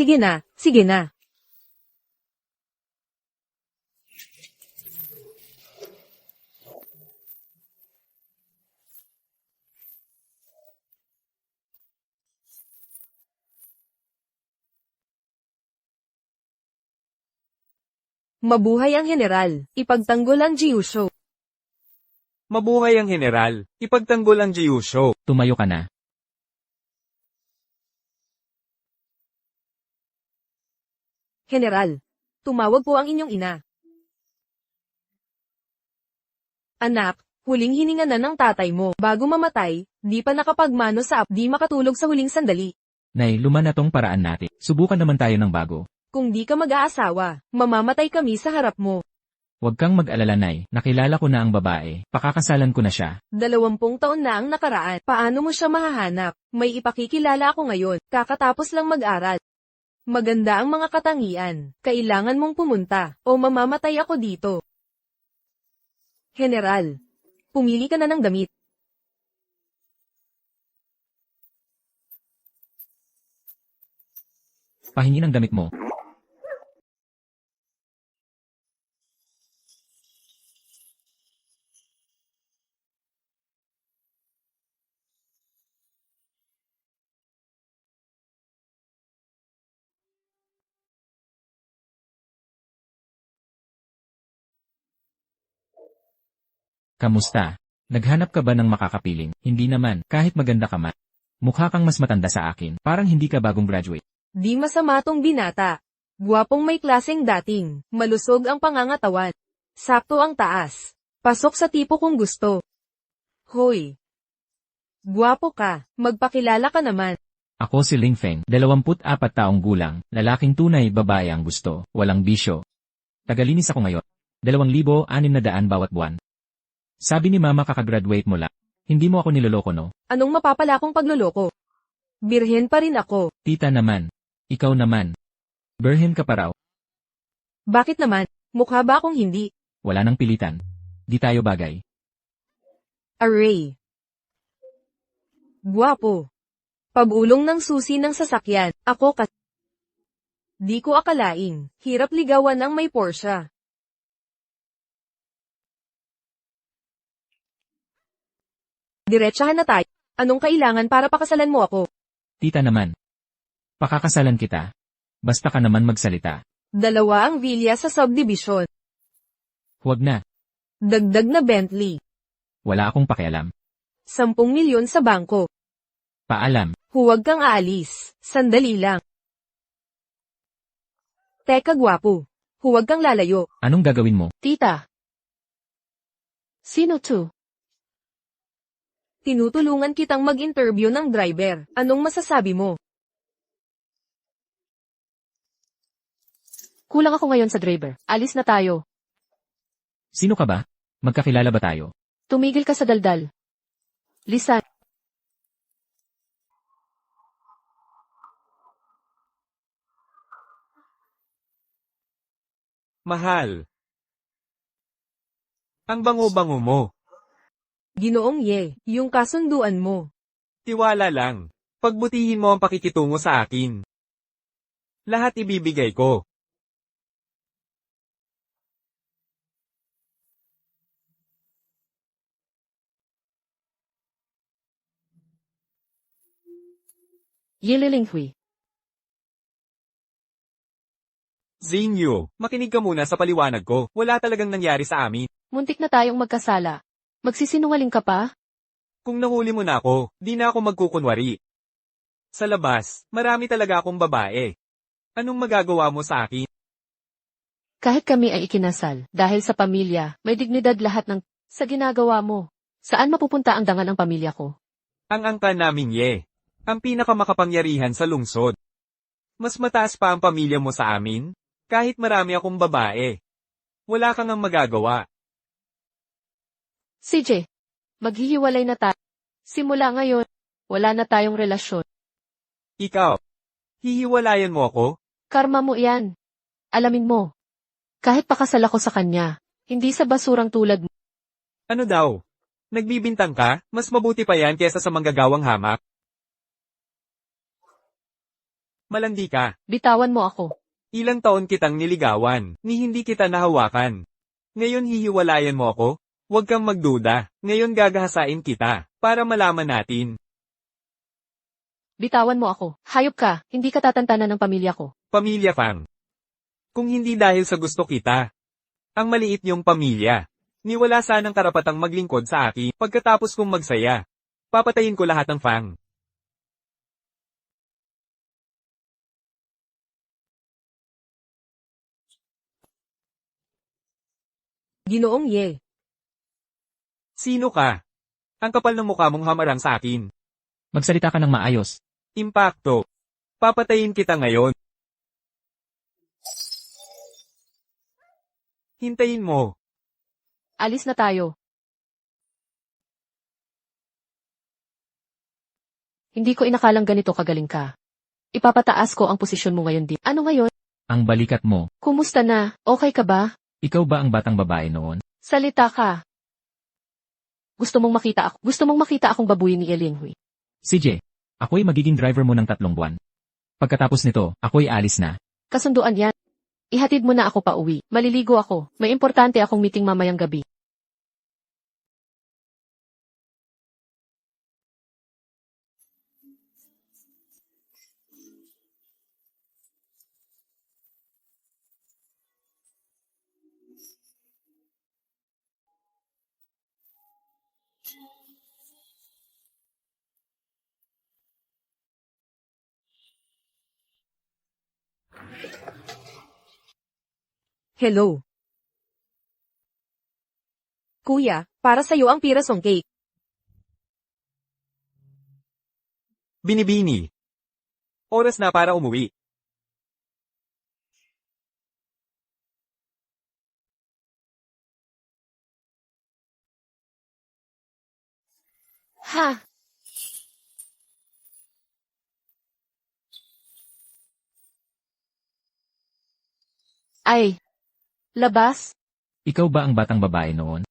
Sige na, sige na. Mabuhay ang general, ipagtanggol ang Gyusho. Mabuhay ang general, ipagtanggol ang Gyusho. Tumayo ka na. General, tumawag po ang inyong ina. Anak, huling hininga na ng tatay mo. Bago mamatay, di pa nakapagmano sa di makatulog sa huling sandali. Nay, luma na tong paraan natin. Subukan naman tayo ng bago. Kung di ka mag-aasawa, mamamatay kami sa harap mo. Huwag kang mag-alala, Nay. Nakilala ko na ang babae. Pakakasalan ko na siya. 20 taon na ang nakaraan. Paano mo siya mahahanap? May ipakikilala ako ngayon. Kakatapos lang mag-aral. Maganda ang mga katangian. Kailangan mong pumunta, o mamamatay ako dito. General, pumili ka na ng damit. Pahingi ng damit mo. Kamusta? Naghanap ka ba ng makakapiling? Hindi naman, kahit maganda ka man. Mukha kang mas matanda sa akin, parang hindi ka bagong graduate. Di masama tong binata. Guwapong may klaseng dating, malusog ang pangangatawan. Sakto ang taas. Pasok sa tipo kung gusto. Hoy! Guwapo ka, magpakilala ka naman. Ako si Ling Feng, 24 taong gulang, lalaking tunay babae ang gusto, walang bisyo. Tagalinis ako ngayon. 2,600 bawat buwan. Sabi ni Mama kakagraduate mo lang. Hindi mo ako niloloko, no? Anong mapapala kong pagloloko? Birhen pa rin ako. Tita naman. Ikaw naman. Birhen ka pa raw. Bakit naman? Mukha ba akong hindi? Wala nang pilitan. Di tayo bagay. Array. Guwapo. Pabulong ng susi ng sasakyan. Ako ka. Di ko akalaing. Hirap ligawan ng may Porsche. Diretsahan na tayo. Anong kailangan para pakasalan mo ako? Tita naman. Pakakasalan kita. Basta ka naman magsalita. 2 ang villa sa subdivision. Huwag na. Dagdag na Bentley. Wala akong pakialam. 10 milyon sa bangko. Paalam. Huwag kang aalis. Sandali lang. Teka gwapo. Huwag kang lalayo. Anong gagawin mo? Tita. Sino to? Tinutulungan kitang mag-interview ng driver. Anong masasabi mo? Kulang ako ngayon sa driver. Alis na tayo. Sino ka ba? Magkakilala ba tayo? Tumigil ka sa daldal. Lisan. Mahal. Ang bango-bango mo. Ginoong Ye, yung kasunduan mo. Tiwala lang. Pagbutihin mo ang pakikitungo sa akin. Lahat ibibigay ko. Yililinghui. Zinyo, makinig ka muna sa paliwanag ko. Wala talagang nangyari sa amin. Muntik na tayong magkasala. Magsisinungaling ka pa? Kung nahuli mo na ako, di na ako magkukunwari. Sa labas, marami talaga akong babae. Anong magagawa mo sa akin? Kahit kami ay ikinasal, dahil sa pamilya, may dignidad lahat ng sa ginagawa mo. Saan mapupunta ang dangan ng pamilya ko? Ang angkan namin Ye. Ang pinakamakapangyarihan sa lungsod. Mas mataas pa ang pamilya mo sa amin? Kahit marami akong babae. Wala kang ang magagawa. CJ, maghihiwalay na tayo. Simula ngayon, wala na tayong relasyon. Ikaw, hihiwalayan mo ako? Karma mo yan. Alamin mo. Kahit pakasal ako sa kanya, hindi sa basurang tulad mo. Ano daw? Nagbibintang ka? Mas mabuti pa yan kesa sa manggagawang hamak. Malandi ka. Bitawan mo ako. Ilang taon kitang niligawan, ni hindi kita nahawakan. Ngayon hihiwalayan mo ako? Huwag kang magduda. Ngayon gagahasain kita, para malaman natin. Bitawan mo ako. Hayop ka, hindi ka tatantanan ng pamilya ko. Pamilya Fang. Kung hindi dahil sa gusto kita. Ang maliit niyong pamilya. Ni wala sanang karapatang maglingkod sa akin, pagkatapos kong magsaya. Papatayin ko lahat ng Fang. Ginoong Ye. Sino ka? Ang kapal ng mukha mong hamarang sa akin. Magsalita ka ng maayos. Impacto. Papatayin kita ngayon. Hintayin mo. Alis na tayo. Hindi ko inakalang ganito kagaling ka. Ipapataas ko ang posisyon mo ngayon din. Ano ngayon? Ang balikat mo. Kumusta na? Okay ka ba? Ikaw ba ang batang babae noon? Salita ka. Gusto mong makita akong babuy ni Elinghui. CJ, ako'y magiging driver mo ng 3 buwan. Pagkatapos nito, ako'y alis na. Kasunduan yan. Ihatid mo na ako pa uwi. Maliligo ako. May importante akong meeting mamayang gabi. Hello. Kuya, para sa'yo ang pirasong cake. Binibini. Oras na para umuwi. Ha! Ay! Labas? Ikaw ba ang batang babae noon?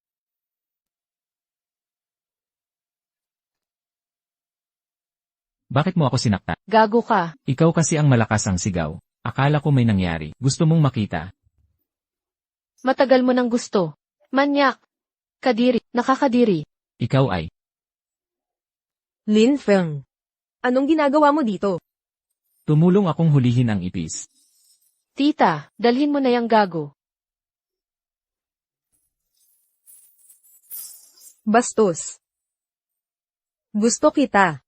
Bakit mo ako sinakta? Gago ka. Ikaw kasi ang malakas ang sigaw. Akala ko may nangyari. Gusto mong makita. Matagal mo nang gusto. Manyak. Kadiri. Nakakadiri. Ikaw ay. Lin Feng. Anong ginagawa mo dito? Tumulong akong hulihin ang ipis. Tita, dalhin mo na yang gago. Bastos. Gusto kita.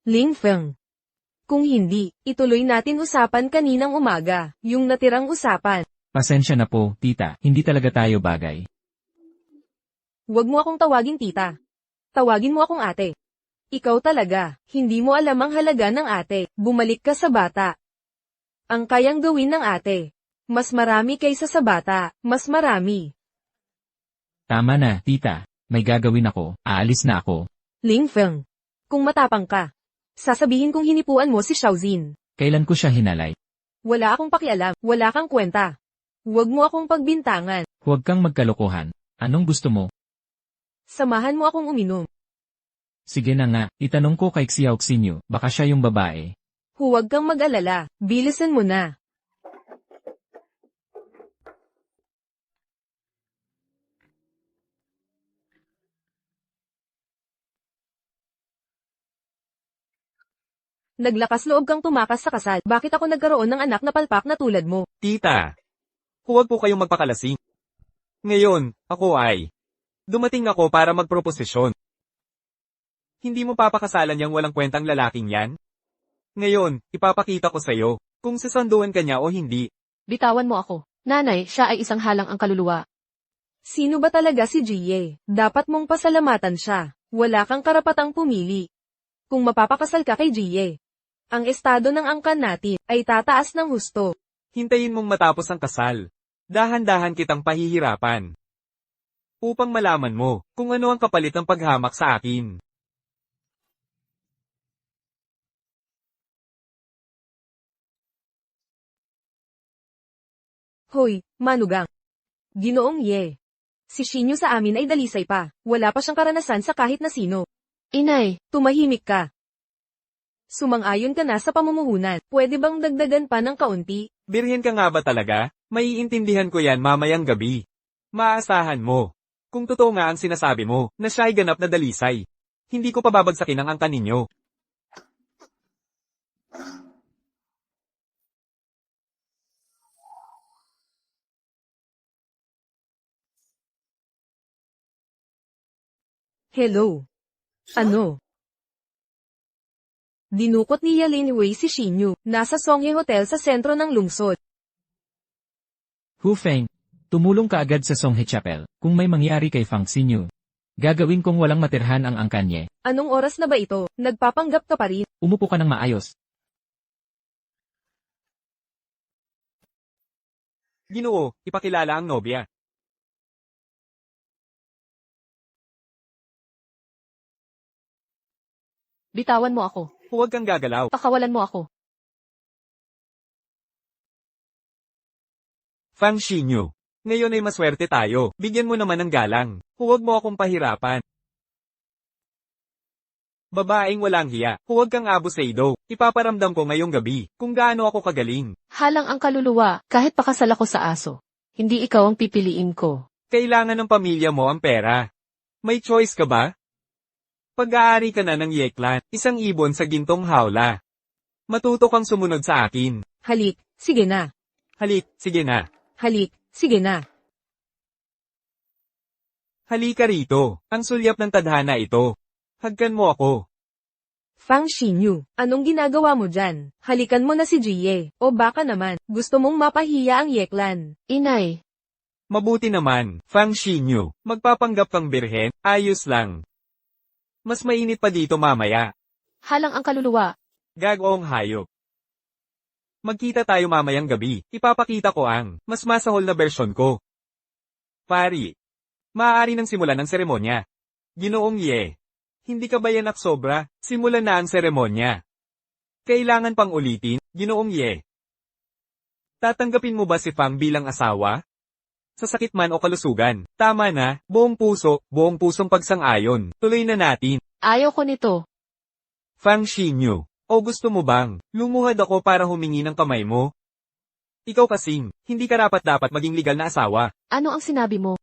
Ling Feng. Kung hindi, ituloy natin usapan kaninang umaga, yung natirang usapan. Pasensya na po, tita. Hindi talaga tayo bagay. Huwag mo akong tawaging tita. Tawagin mo akong ate. Ikaw talaga, hindi mo alam ang halaga ng ate. Bumalik ka sa bata. Ang kayang gawin ng ate. Mas marami kaysa sa bata, mas marami. Tama na, tita. May gagawin ako. Aalis na ako. Ling Feng. Kung matapang ka, sasabihin kong hinipuan mo si Xiaozin. Kailan ko siya hinalay? Wala akong pakialam, wala kang kwenta. Huwag mo akong pagbintangan. Huwag kang magkalokohan. Anong gusto mo? Samahan mo akong uminom. Sige na nga, itanong ko kay Xiao Xinyu, baka siya yung babae. Huwag kang mag-alala, bilisan mo na. Naglakas loob kang tumakas sa kasal. Bakit ako nagkaroon ng anak na palpak na tulad mo? Tita. Huwag po kayong magpakalasing. Ngayon, ako ay. Dumating ako para magproposisyon. Hindi mo papakasalan yang walang kwentang lalaking yan? Ngayon, ipapakita ko sa'yo, kung sasanduan ka niya o hindi. Bitawan mo ako. Nanay, siya ay isang halang ang kaluluwa. Sino ba talaga si Jie? Dapat mong pasalamatan siya. Wala kang karapatang pumili. Kung mapapakasal ka kay Jie, ang estado ng angkan natin ay tataas ng husto. Hintayin mong matapos ang kasal. Dahan-dahan kitang pahihirapan. Upang malaman mo kung ano ang kapalit ng paghamak sa akin. Hoy, manugang. Ginoong Ye. Si Shinyu sa amin ay dalisay pa. Wala pa siyang karanasan sa kahit na sino. Inay, Tumahimik ka. Sumang-ayon ka na sa pamumuhunan. Pwede bang dagdagan pa ng kaunti? Birhen ka nga ba talaga? Maiintindihan ko yan mamayang gabi. Maasahan mo. Kung totoo nga ang sinasabi mo, na siya'y ganap na dalisay. Hindi ko pa babagsakin ang angkan ninyo. Hello. Ano? Dinukot ni Yalin Wei si Shinyu. Nasa Songye Hotel sa sentro ng lungsod. Hu Feng, tumulong ka agad sa Songhe Chapel, kung may mangyari kay Fang Xinyu. Gagawin kong walang matirhan ang angkanye. Anong oras na ba ito? Nagpapanggap ka pa rin. Umupo ka ng maayos. Ginoo, ipakilala ang nobya. Bitawan mo ako. Huwag kang gagalaw. Pakawalan mo ako. Fang Xinyu. Ngayon ay maswerte tayo. Bigyan mo naman ng galang. Huwag mo akong pahirapan. Babaeng walang hiya. Huwag kang abusado. Ipaparamdam ko ngayong gabi kung gaano ako kagaling. Halang ang kaluluwa, kahit pakasal ako sa aso. Hindi ikaw ang pipiliin ko. Kailangan ng pamilya mo ang pera. May choice ka ba? Pag-aari ka na ng Yeklan, isang ibon sa gintong hawla. Matuto kang sumunod sa akin. Halik, sige na. Halik, sige na. Halik, sige na. Halika rito. Ang sulyap ng tadhana ito. Hagkan mo ako. Fang Xinyu, anong ginagawa mo dyan? Halikan mo na si Jie. O baka naman, gusto mong mapahiya ang Yeklan. Inay, Mabuti naman, Fang Xinyu. Magpapanggap kang birhen, ayos lang. Mas mainit pa dito mamaya. halang ang kaluluwa. Gagawang hayop. Magkita tayo mamayang gabi. Ipapakita ko ang mas masahol na bersyon ko. Pari. Maaari nang simulan ang seremonya. Ginoong Ye. Hindi ka ba yanak sobra? Simulan na ang seremonya. Kailangan pang ulitin, Ginoong Ye. Tatanggapin mo ba si Fang bilang asawa? Sa sakit man o kalusugan, tama na, buong pusong pagsang-ayon. Tuloy na natin. Ayaw ko nito. Fang Xinyu. O gusto mo bang, lumuhad ako para humingi ng kamay mo? Ikaw kasing, hindi karapat-dapat maging legal na asawa. Ano ang sinabi mo?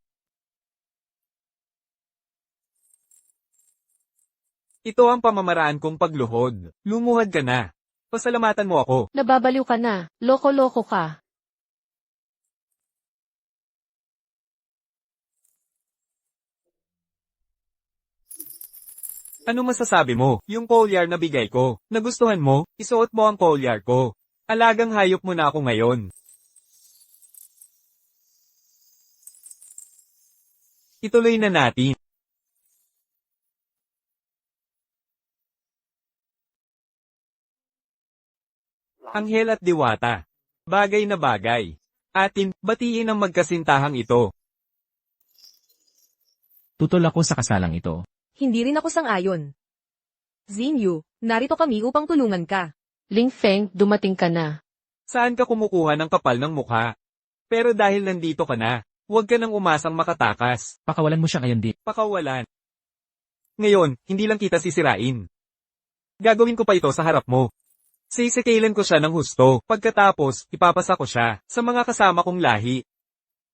Ito ang pamamaraan kong pagluhod. Lumuhad ka na. Pasalamatan mo ako. Nababaliw ka na. Loko-loko ka. Ano masasabi mo? Yung kolyar na bigay ko. Nagustuhan mo? Isuot mo ang kolyar ko. Alagang hayop mo na ako ngayon. Ituloy na natin. Anghel at Diwata. Bagay na bagay. Atin, batiin ang magkasintahang ito. Tutol ako sa kasalang ito. Hindi rin ako sang-ayon. Xinyu, narito kami upang tulungan ka. Ling Feng, dumating ka na. Saan ka kumukuha ng kapal ng mukha? Pero dahil nandito ka na, huwag ka nang umasang makatakas. Pakawalan mo siya ngayon di. Pakawalan. Ngayon, hindi lang kita sisirain. Gagawin ko pa ito sa harap mo. Sisikailan ko siya ng husto. Pagkatapos, ipapasa ko siya sa mga kasama kong lahi.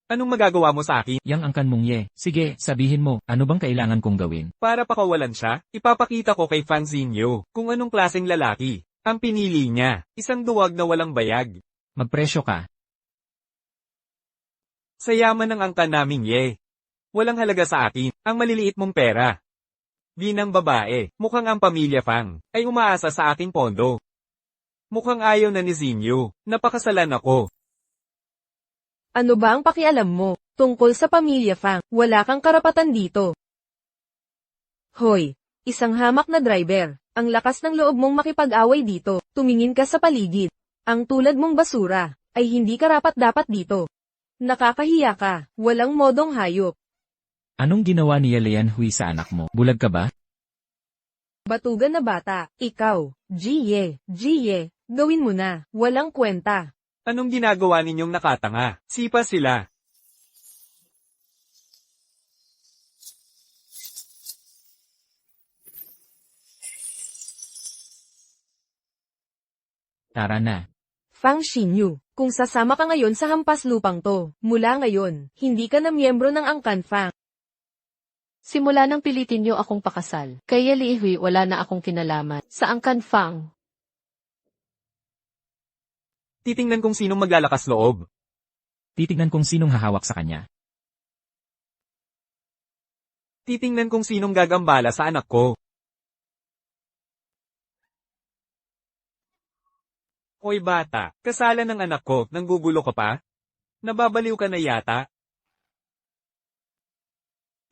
Anong magagawa mo sa akin? Yang angkan mong Ye. Sige, sabihin mo, ano bang kailangan kong gawin? Para pakawalan siya, ipapakita ko kay Fang Xinyu kung anong klaseng lalaki ang pinili niya. Isang duwag na walang bayag. Magpresyo ka. Sa yaman ng angkan naming Ye. Walang halaga sa akin ang maliliit mong pera. Binang babae, mukhang ang pamilya Fang ay umaasa sa aking pondo. Mukhang ayaw na ni Xinyu, napakasalan ako. Ano ba ang pakialam mo? Tungkol sa pamilya Fang, wala kang karapatan dito. Hoy, isang hamak na driver. Ang lakas ng loob mong makipag-away dito. Tumingin ka sa paligid. Ang tulad mong basura, ay hindi karapat-dapat dito. Nakakahiya ka, walang modong hayop. Anong ginawa ni Lian Hui sa anak mo? Bulag ka ba? Batugan na bata, ikaw, Jie, gawin mo na, walang kwenta. Anong ginagawa ninyong nakatanga? Sipa sila. Tara na. Fang Xinyu, kung sasama ka ngayon sa hampas lupang to, mula ngayon, hindi ka na miyembro ng Angkan Fang. Simula nang pilitin niyo akong pakasal, kay Li Hui wala na akong kinalaman sa Angkan Fang. Titingnan kung sinong maglalakas loob. Titignan kung sinong hahawak sa kanya. Titingnan kung sinong gagambala sa anak ko. Hoy bata, kasalan ng anak ko, nanggugulo ka pa? Nababaliw ka na yata?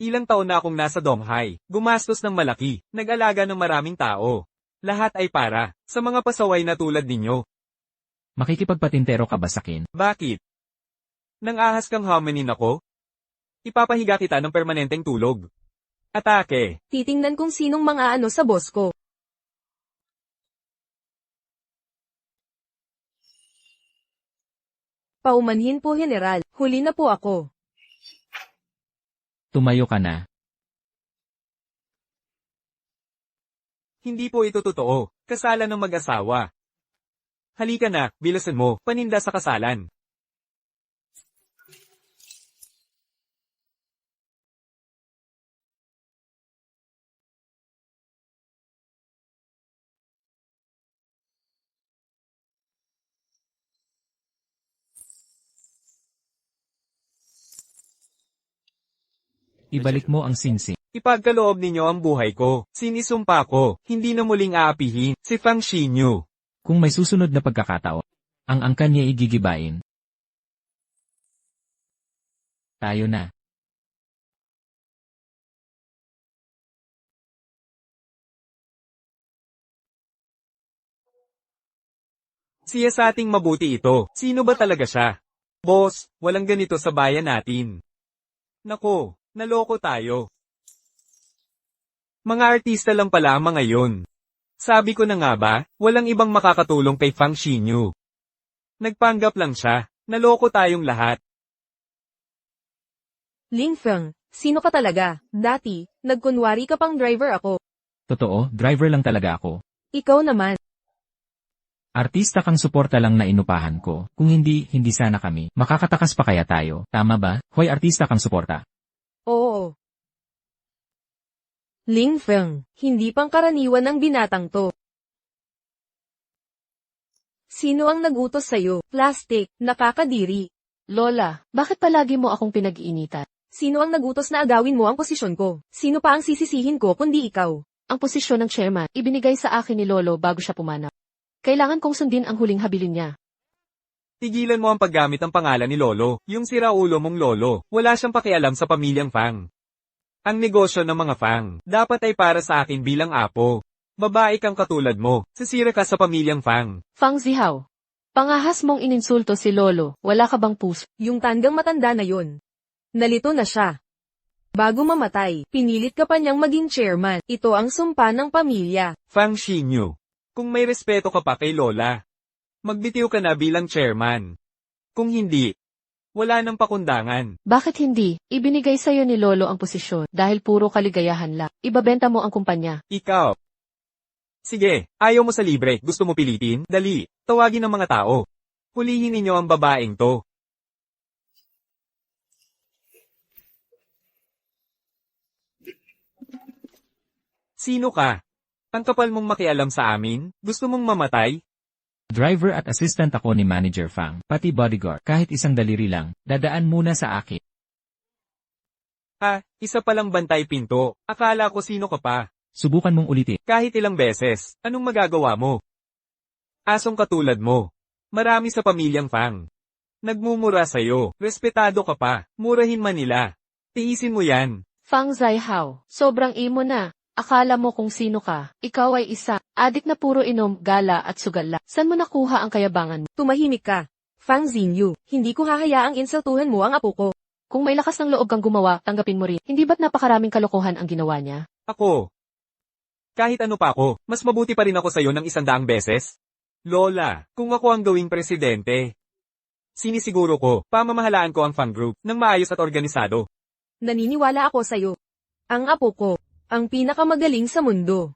Ilang taon na akong nasa Donghai, gumastos ng malaki, nag-alaga ng maraming tao. Lahat ay para sa mga pasaway na tulad ninyo. Makikipagpatintero ka ba sakin? Bakit? Nang ahas kang hominin ako? Ipapahiga kita ng permanenteng tulog. Atake! Titingnan kung sinong mga ano sa boss ko. Paumanhin po General, huli na po ako. Tumayo ka na. Hindi po ito totoo, kasalan ng mag-asawa. Halika na, bilasan mo, paninda sa kasalan. Ibalik mo ang sinsing. Ipagkaloob ninyo ang buhay ko. Sinisumpa ko, hindi na muling aapihin, si Fang Xinyu. Kung may susunod na pagkakataon, ang angkan niya igigibain. Tayo na. Siya sa ating mabuti ito. Sino ba talaga siya? Boss, walang ganito sa bayan natin. Nako, naloko tayo. Mga artista lang pala ang mga yun. Sabi ko na nga ba, walang ibang makakatulong kay Fang Xinyu. Nagpanggap lang siya, naloko tayong lahat. Ling Feng, sino ka talaga? Dati, nagkunwari ka pang driver ako. Totoo, driver lang talaga ako. Ikaw naman. Artista kang suporta lang na inupahan ko. Kung hindi sana kami. Makakatakas pa kaya tayo, tama ba? Hoy artista kang suporta. Oo. Ling Feng, hindi pang karaniwan ang binatang to. Sino ang nagutos sa'yo? Plastic, nakakadiri. Lola, bakit palagi mo akong pinag-iinitan? Sino ang nagutos na agawin mo ang posisyon ko? Sino pa ang sisisihin ko kundi ikaw? Ang posisyon ng chairman, ibinigay sa akin ni Lolo bago siya pumanap. Kailangan kong sundin ang huling habilin niya. Tigilan mo ang paggamit ng pangalan ni Lolo, yung siraulo mong lolo, wala siyang pakialam sa pamilyang Fang. Ang negosyo ng mga Fang, dapat ay para sa akin bilang apo. Babae kang katulad mo, sisira ka sa pamilyang Fang. Fang Zihao, pangahas mong ininsulto si Lolo, wala ka bang puso? Yung tandang matanda na yun. Nalito na siya. Bago mamatay, pinilit ka pa niyang maging chairman. Ito ang sumpa ng pamilya. Fang Xinyu, kung may respeto ka pa kay Lola, magbitiw ka na bilang chairman. Kung hindi, wala nang pakundangan. Bakit hindi? Ibinigay sa'yo ni Lolo ang posisyon dahil puro kaligayahan lang. Ibabenta mo ang kumpanya. Ikaw. Sige, ayaw mo sa libre, gusto mo pilitin? Dali, tawagin ng mga tao. Hulihin ninyo ang babaeng to. Sino ka? Ang kapal mong makialam sa amin? Gusto mong mamatay? Driver at assistant ako ni Manager Fang, pati bodyguard. Kahit isang daliri lang, dadaan muna sa akin. Ha, isa palang bantay pinto. Akala ko sino ka pa. Subukan mong ulitin. Kahit ilang beses, anong magagawa mo? Asong katulad mo. Marami sa pamilyang Fang. Nagmumura sa'yo, respetado ka pa, murahin man nila. Tiisin mo yan. Fang Zihao, sobrang imo na. Akala mo kung sino ka, ikaw ay isa, adik na puro inom, gala at sugala. San mo nakuha ang kayabangan mo? Tumahimik ka. Fang Xinyu, hindi ko hahayaang insultuhan mo ang apo ko. Kung may lakas ng loob kang gumawa, tanggapin mo rin. Hindi ba't napakaraming kalokohan ang ginawa niya? Ako. Kahit ano pa ako, mas mabuti pa rin ako sa'yo ng 100 beses. Lola, kung ako ang gawing presidente, sinisiguro ko, pamamahalaan ko ang Fang Group ng maayos at organisado. Naniniwala ako sa'yo. Ang apo ko, ang pinakamagaling sa mundo.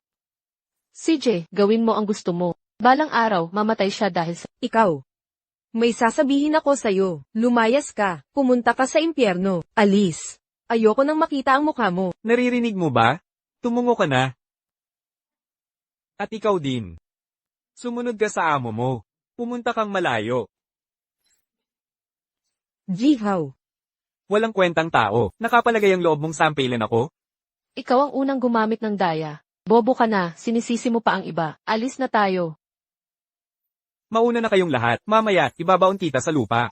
CJ, gawin mo ang gusto mo. Balang araw, mamatay siya dahil sa... Ikaw. May sasabihin ako sa'yo. Lumayas ka. Pumunta ka sa impyerno. Alis. Ayoko nang makita ang mukha mo. Naririnig mo ba? Tumungo ka na. At ikaw din. Sumunod ka sa amo mo. Pumunta kang malayo. Jihaw. Walang kwentang tao. Nakapalagay ang loob mong sampilin ako? Ikaw ang unang gumamit ng daya. Bobo ka na, sinisisi mo pa ang iba. Alis na tayo. Mauna na kayong lahat. Mamaya, ibabaon kita sa lupa.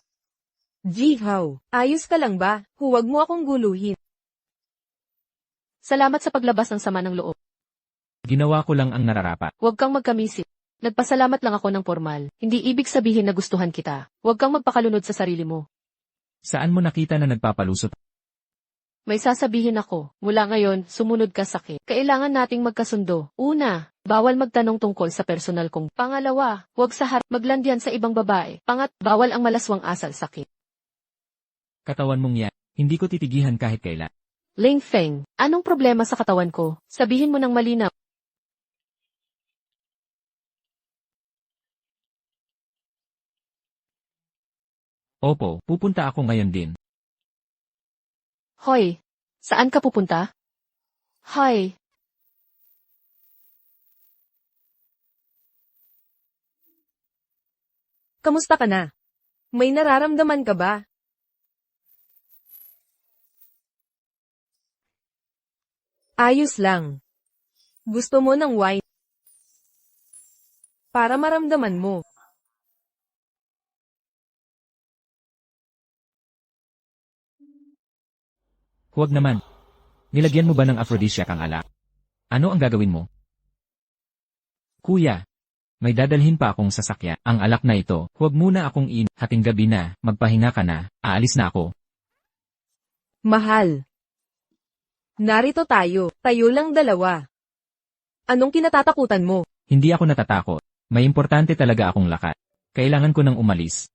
Jihaw. Ayos ka lang ba? Huwag mo akong guluhin. Salamat sa paglabas ng sama ng loob. Ginawa ko lang ang nararapat. Huwag kang magkamisip. Nagpasalamat lang ako ng formal. Hindi ibig sabihin na gustuhan kita. Huwag kang magpakalunod sa sarili mo. Saan mo nakita na nagpapalusot? May sasabihin ako. Mula ngayon, sumunod ka sa akin. Kailangan nating magkasundo. Una, bawal magtanong tungkol sa personal kong. Pangalawa, huwag sa harap maglandian sa ibang babae. Bawal ang malaswang asal sa akin. Katawan mong yan. Hindi ko titigihan kahit kailan. Ling Feng, anong problema sa katawan ko? Sabihin mo ng malinaw. Opo, pupunta ako ngayon din. Hoy, saan ka pupunta? Hoy, Kamusta ka na? May nararamdaman ka ba? Ayos lang. Gusto mo ng wine? Para maramdaman mo. Huwag naman. Nilagyan mo ba ng aphrodisiac ang alak? Ano ang gagawin mo? Kuya, may dadalhin pa akong sasakyan. Ang alak na ito, huwag muna akong hating gabi na, magpahinga ka na, aalis na ako. Mahal. Narito tayo. Tayo lang dalawa. Anong kinatatakutan mo? Hindi ako natatakot. May importante talaga akong lakat. Kailangan ko nang umalis.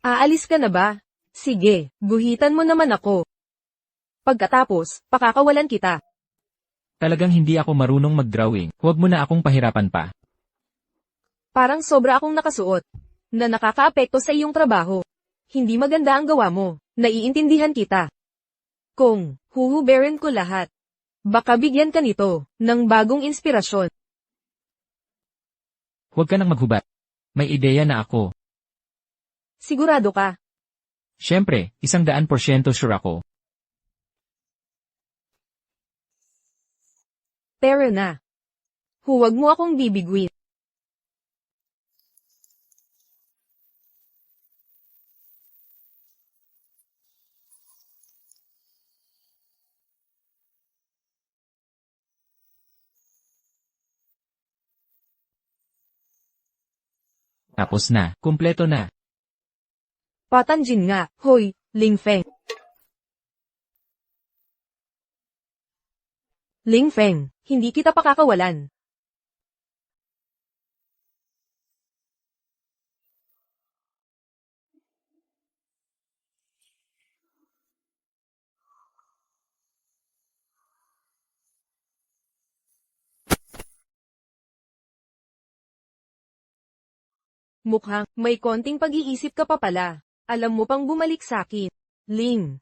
Aalis ka na ba? Sige, guhitan mo naman ako. Pagkatapos, pakakawalan kita. Talagang hindi ako marunong mag-drawing. Huwag mo na akong pahirapan pa. Parang sobra akong nakasuot. Na nakakaapekto sa iyong trabaho. Hindi maganda ang gawa mo. Naiintindihan kita. Kung huhuberin ko lahat. Baka bigyan ka nito ng bagong inspirasyon. Huwag ka nang maghubad. May ideya na ako. Sigurado ka. Siyempre, 100% sure ako. Pero na. Huwag mo akong bibigwin. Tapos na, kumpleto na. Patanjin nga. Hoy, Ling Feng. Ling Feng, hindi kita pakakawalan. Mukhang may konting pag-iisip ka pa pala. Alam mo pang bumalik sa'kin. Ling.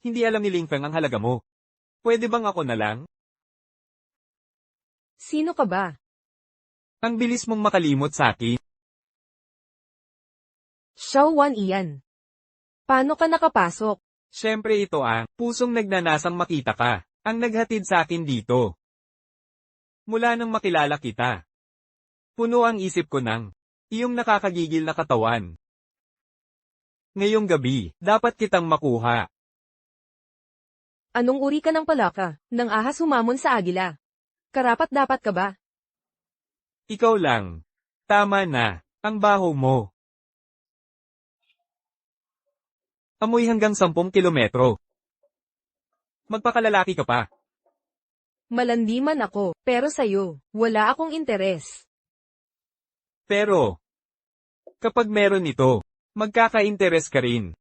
Hindi alam ni Ling Feng ang halaga mo. Pwede bang ako na lang? Sino ka ba? Ang bilis mong makalimot sa akin. Xiao Wan iyan. Paano ka nakapasok? Siyempre ito ang pusong nagnanasang makita ka. Ang naghatid sa akin dito. Mula nang makilala kita. Puno ang isip ko ng iyong nakakagigil na katawan. Ngayong gabi, dapat kitang makuha. Anong uri ka ng palaka, nang ahas humamon sa agila? Karapat-dapat ka ba? Ikaw lang. Tama na. Ang baho mo. Amoy hanggang 10 kilometro. Magpakalalaki ka pa. Malandi man ako, pero sa'yo, wala akong interes. Pero, kapag meron ito, magkaka-interes ka rin.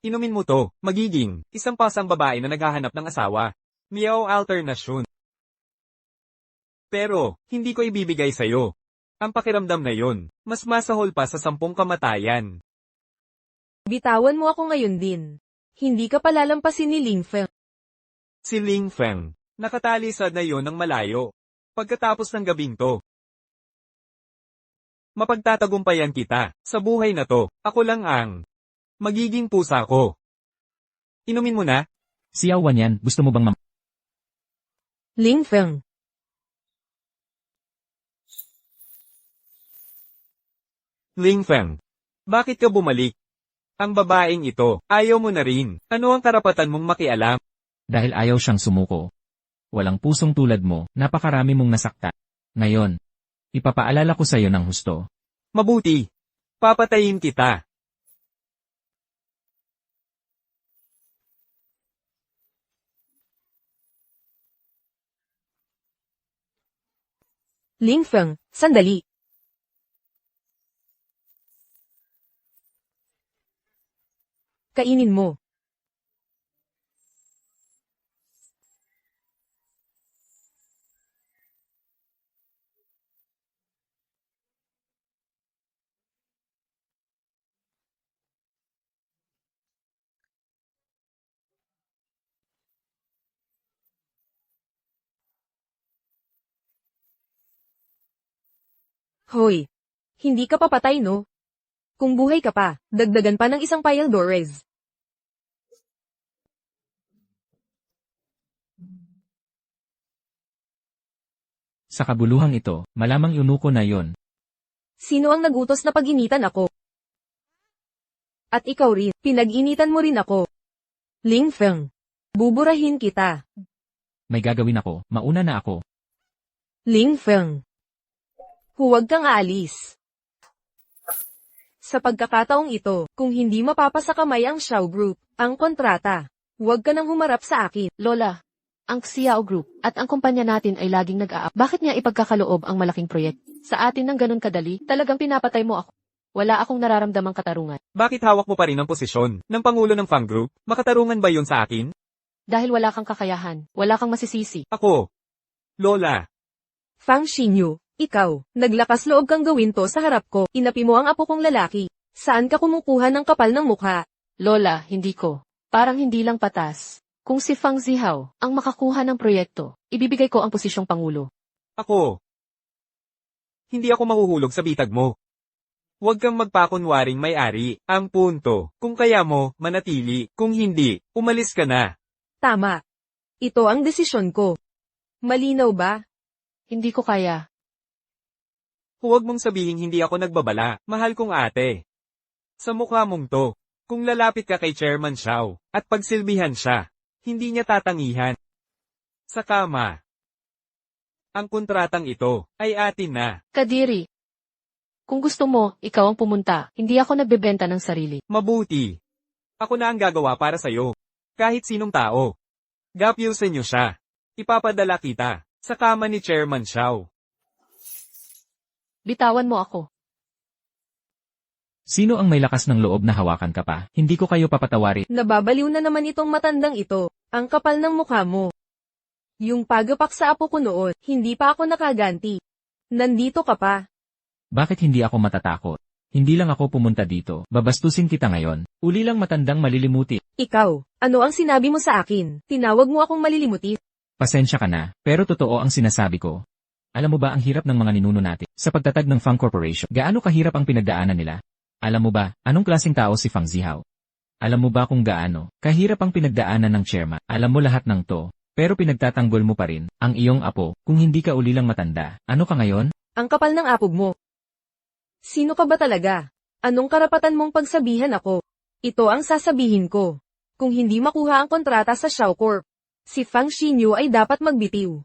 Inumin mo to, magiging isang pasang babae na naghahanap ng asawa. Miao alternasyon. Pero, hindi ko ibibigay sa'yo. Ang pakiramdam na yon, mas masahol pa sa 10 kamatayan. Bitawan mo ako ngayon din. Hindi ka palalampasin ni Ling Feng. Si Ling Feng, nakatali sa na yon ng malayo. Pagkatapos ng gabing to. Mapagtatagumpayan kita, sa buhay na to, ako lang ang magiging pusa ko. Inumin mo na? Si Yao Wan yan, gusto mo bang Ling Feng. Ling Feng, bakit ka bumalik? Ang babaeng ito, ayaw mo na rin. Ano ang karapatan mong makialam? Dahil ayaw siyang sumuko. Walang pusong tulad mo, napakarami mong nasakta. Ngayon, ipapaalala ko sa'yo ng husto. Mabuti. Papatayin kita. Ling Feng, sandali. Kainin mo. Hoy, hindi ka papatay no? Kung buhay ka pa, dagdagan pa ng isang pile Dores. Sa kabuluhang ito, malamang yunuko na yon. Sino ang nagutos na pag-initan ako? At ikaw rin, pinag-initan mo rin ako. Ling Feng, buburahin kita. May gagawin ako, mauna na ako. Ling Feng, huwag kang aalis. Sa pagkakataong ito, kung hindi mapapasa kamay ang Xiao Group, ang kontrata, huwag ka nang humarap sa akin. Lola, ang Xiao Group at ang kumpanya natin ay laging nag-aap. Bakit niya ipagkakaloob ang malaking proyekto? Sa atin ng ganun kadali, talagang pinapatay mo ako. Wala akong nararamdamang katarungan. Bakit hawak mo pa rin ang posisyon ng Pangulo ng Fang Group? Makatarungan ba yon sa akin? Dahil wala kang kakayahan, wala kang masisisi. Ako. Lola. Fang Xinyu, ikaw, naglakas loob kang gawin to sa harap ko. Inapi mo ang apo kong lalaki. Saan ka kumukuha ng kapal ng mukha? Lola, hindi ko. Parang hindi lang patas. Kung si Fang Zihao ang makakuha ng proyekto, ibibigay ko ang posisyong Pangulo. Ako. Hindi ako mahuhulog sa bitag mo. Huwag kang magpakunwaring may-ari. Ang punto, kung kaya mo, manatili. Kung hindi, umalis ka na. Tama. Ito ang desisyon ko. Malinaw ba? Hindi ko kaya. Huwag mong sabihin hindi ako nagbabala, mahal kong ate. Sa mukha mong to, kung lalapit ka kay Chairman Xiao, at pagsilbihan siya, hindi niya tatangihan. Sa kama. Ang kontratang ito, ay atin na. Kadiri. Kung gusto mo, ikaw ang pumunta. Hindi ako nagbebenta ng sarili. Mabuti. Ako na ang gagawa para sa'yo. Kahit sinong tao. Gapyusin niyo siya. Ipapadala kita, sa kama ni Chairman Xiao. Bitawan mo ako. Sino ang may lakas ng loob na hawakan ka pa? Hindi ko kayo papatawarin. Nababaliw na naman itong matandang ito. Ang kapal ng mukha mo. Yung pagapak sa apo ko noon, hindi pa ako nakaganti. Nandito ka pa. Bakit hindi ako matatakot? Hindi lang ako pumunta dito. Babastusin kita ngayon. Uli lang matandang malilimuti. Ikaw, ano ang sinabi mo sa akin? Tinawag mo akong malilimuti. Pasensya ka na, pero totoo ang sinasabi ko. Alam mo ba ang hirap ng mga ninuno natin sa pagtatag ng Fang Corporation? Gaano kahirap ang pinagdaanan nila? Alam mo ba, anong klaseng tao si Fang Zihao? Alam mo ba kung gaano kahirap ang pinagdaanan ng chairman? Alam mo lahat ng to, pero pinagtatanggol mo pa rin ang iyong apo kung hindi ka uli lang matanda. Ano ka ngayon? Ang kapal ng apog mo. Sino ka ba talaga? Anong karapatan mong pagsabihan ako? Ito ang sasabihin ko. Kung hindi makuha ang kontrata sa Xiao Corp, si Fang Xinyu ay dapat magbitiw.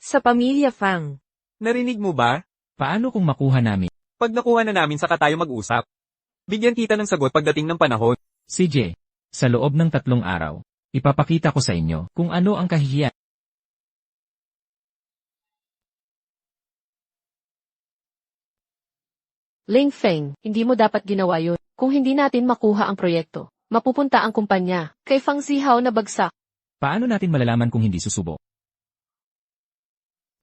Sa pamilya Fang. Narinig mo ba? Paano kung makuha namin? Pag nakuha na namin saka tayo mag-usap. Bigyan kita ng sagot pagdating ng panahon. CJ, sa loob ng 3 araw, ipapakita ko sa inyo kung ano ang kahihiyan. Ling Feng, hindi mo dapat ginawa yun. Kung hindi natin makuha ang proyekto, mapupunta ang kumpanya kay Fang Zihao na bagsak. Paano natin malalaman kung hindi susubok?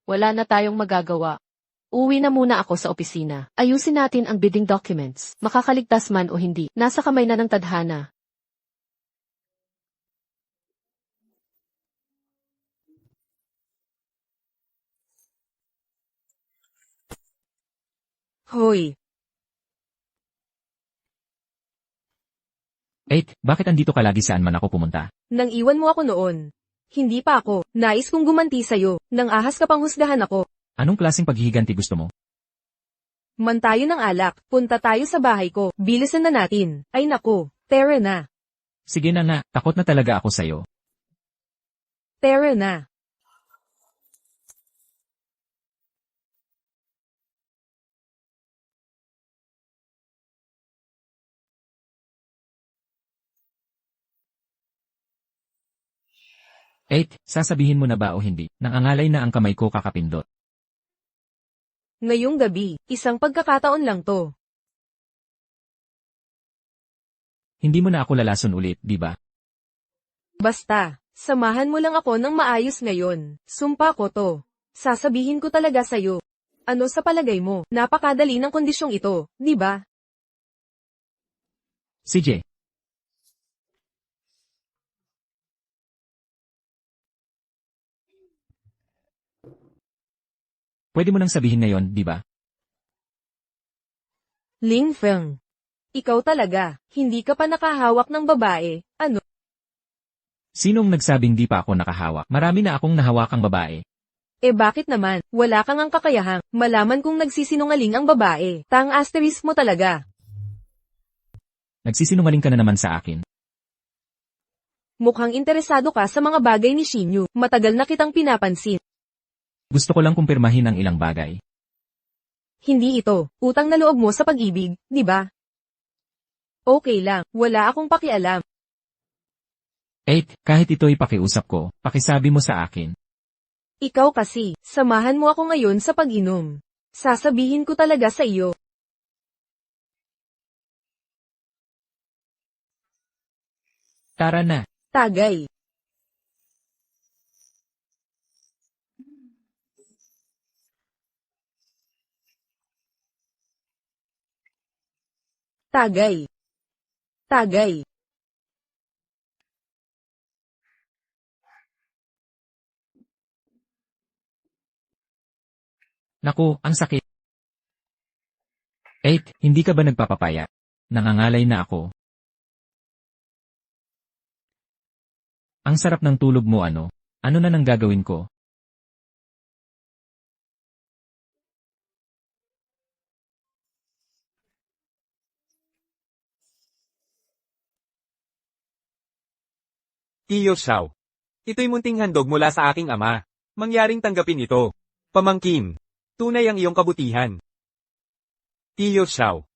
Wala na tayong magagawa. Uwi na muna ako sa opisina. Ayusin natin ang bidding documents. Makakaligtas man o hindi, nasa kamay na ng tadhana. Hoy, Bakit andito ka lagi saan man ako pumunta? nang iwan mo ako noon. Hindi pa ako. Nais kong gumanti sa'yo. Nang ahas ka pang husgahan ako. Anong klaseng paghihiganti gusto mo? Man tayo ng alak. Punta tayo sa bahay ko. Bilisan na natin. Ay nako. Tara na. Sige na nga, takot na talaga ako sa'yo. Tara na. Sasabihin mo na ba o hindi, nangangalay na ang kamay ko kakapindot. Ngayong gabi, isang pagkakataon lang to. Hindi mo na ako lalason ulit, di ba? Basta, samahan mo lang ako ng maayos ngayon. Sumpa ko to. Sasabihin ko talaga sa'yo. Ano sa palagay mo? Napakadali ng kondisyong ito, di ba? CJ, pwede mo nang sabihin ngayon, di ba? Ling Feng. Ikaw talaga, hindi ka pa nakahawak ng babae, ano? Sinong nagsabing di pa ako nakahawak? Marami na akong nahawakang babae. Bakit naman? Wala kang ang kakayahang malaman kung nagsisinungaling ang babae. Tang asterisk mo talaga. Nagsisinungaling ka na naman sa akin. Mukhang interesado ka sa mga bagay ni Shinyu. Matagal na kitang pinapansin. Gusto ko lang kumpirmahin ang ilang bagay. Hindi ito, utang na loob mo sa pag-ibig, di ba? Okay lang, wala akong pakialam. Kahit ito'y pakiusap ko, pakisabi mo sa akin. Ikaw kasi, samahan mo ako ngayon sa pag-inom. Sasabihin ko talaga sa iyo. Tara na. Tagay. Tagay. Tagay. Naku, ang sakit. Hindi ka ba nagpapapaya? Nangangalay na ako. Ang sarap ng tulog mo ano? Ano na nang gagawin ko? Tiyo Xiao. Ito'y munting handog mula sa aking ama. Mangyaring tanggapin ito. Pamangkin. Tunay ang iyong kabutihan. Tiyo Xiao.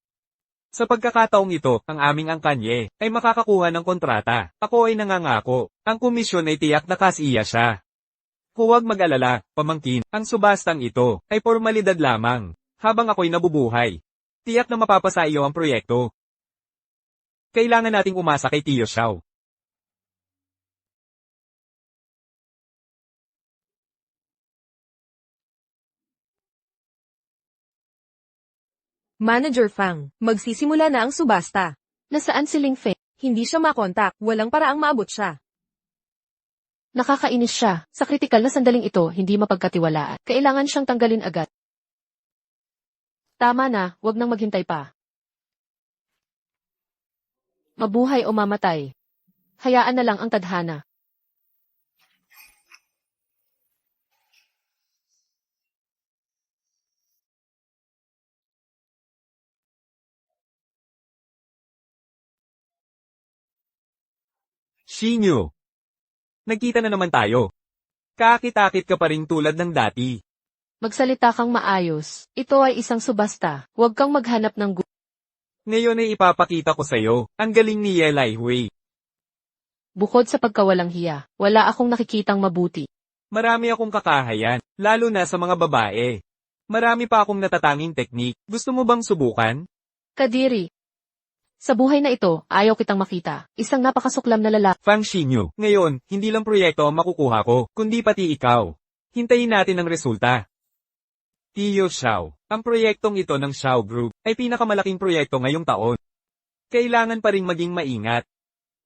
Sa pagkakataong ito, ang aming angkanye ay makakakuha ng kontrata. Ako ay nangangako. Ang komisyon ay tiyak na kasiya siya. Huwag mag-alala, pamangkin. Ang subastang ito ay formalidad lamang. Habang ako'y nabubuhay. Tiyak na mapapasa iyo ang proyekto. Kailangan nating umasa kay Tiyo Xiao. Manager Fang, magsisimula na ang subasta. Nasaan si Ling Feng? Hindi siya makontak, walang paraang maabot siya. Nakakainis siya. Sa kritikal na sandaling ito, hindi mapagkatiwalaan. Kailangan siyang tanggalin agad. Tama na, wag nang maghintay pa. Mabuhay o mamatay. Hayaan na lang ang tadhana. Shinyu. Nagkita na naman tayo. Kakit-akit ka pa rin tulad ng dati. Magsalita kang maayos. Ito ay isang subasta. Huwag kang maghanap ng Ngayon ay ipapakita ko sa'yo, ang galing ni Ye Lai Hui. bukod sa pagkawalang hiya. Wala akong nakikitang mabuti. Marami akong kakahayan, lalo na sa mga babae. Marami pa akong natatanging teknik. Gusto mo bang subukan? Kadiri. Sa buhay na ito, ayaw kitang makita. Isang napakasuklam na lalaki. Fang Shinyu. Ngayon, hindi lang proyekto ang makukuha ko, kundi pati ikaw. Hintayin natin ang resulta. Tio Xiao, ang proyektong ito ng Xiao Group ay pinakamalaking proyekto ngayong taon. Kailangan pa ring maging maingat.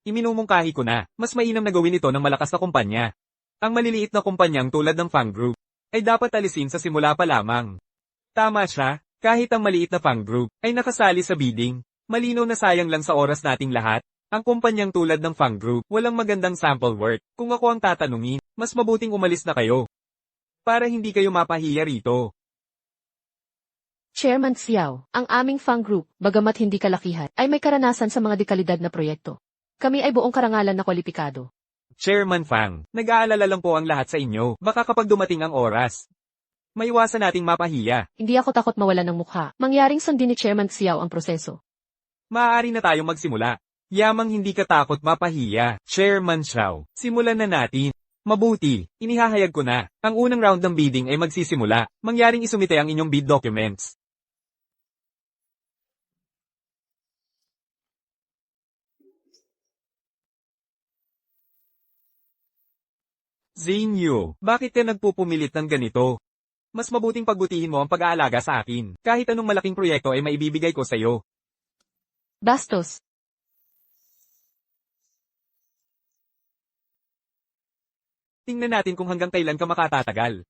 Iminumungkahi ko na, mas mainam na gawin ito ng malakas na kumpanya. Ang maliliit na kumpanyang tulad ng Fang Group ay dapat alisin sa simula pa lamang. Tama siya, kahit ang maliit na Fang Group ay nakasali sa bidding, malinaw na sayang lang sa oras nating lahat. Ang kumpanyang tulad ng Fang Group, walang magandang sample work. Kung ako ang tatanungin, mas mabuting umalis na kayo. Para hindi kayo mapahiya rito. Chairman Xiao, ang aming Fang Group, bagamat hindi kalakihan, ay may karanasan sa mga dekalidad na proyekto. Kami ay buong karangalan na kwalipikado. Chairman Fang, nag-aalala lang po ang lahat sa inyo, baka kapag dumating ang oras. Maiwasan nating mapahiya. Hindi ako takot mawalan ng mukha. Mangyaring sundin ni Chairman Xiao ang proseso. Maaari na tayong magsimula. Yamang hindi ka takot mapahiya, Chairman Xiao. Simulan na natin. Mabuti, inihahayag ko na. Ang unang round ng bidding ay magsisimula. Mangyaring isumite ang inyong bid documents. Zinyu, bakit ka nagpupumilit ng ganito? Mas mabuting pagbutihin mo ang pag-aalaga sa akin. Kahit anong malaking proyekto ay maibibigay ko sa iyo. Bastos. Tingnan natin kung hanggang kailan ka makatatagal.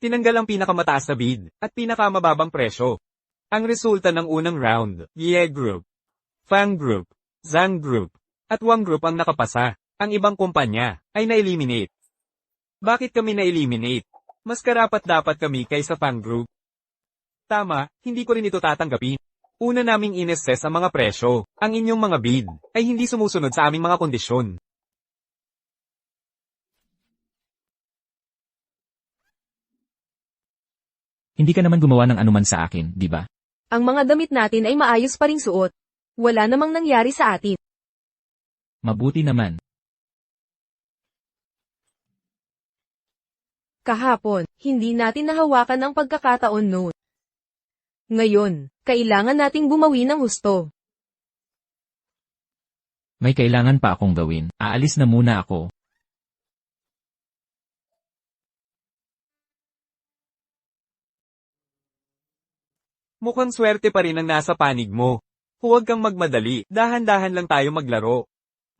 Tinanggal ang pinakamataas na bid at pinakamababang presyo. Ang resulta ng unang round, Ye Group, Fang Group, Zhang Group, at Wang Group ang nakapasa. Ang ibang kumpanya ay na-eliminate. Bakit kami na-eliminate? Mas karapat-dapat kami kaysa Fang Group. Tama, hindi ko rin ito tatanggapin. Una naming in-assess ang mga presyo. Ang inyong mga bid ay hindi sumusunod sa aming mga kondisyon. Hindi ka naman gumawa ng anuman sa akin, di ba? Ang mga damit natin ay maayos pa ring suot. Wala namang nangyari sa atin. Mabuti naman. Kahapon, hindi natin nahawakan ang pagkakataon noon. Ngayon, kailangan nating bumawi ng husto. May kailangan pa akong gawin. Aalis na muna ako. Mukhang swerte pa rin ang nasa panig mo. Huwag kang magmadali, dahan-dahan lang tayo maglaro.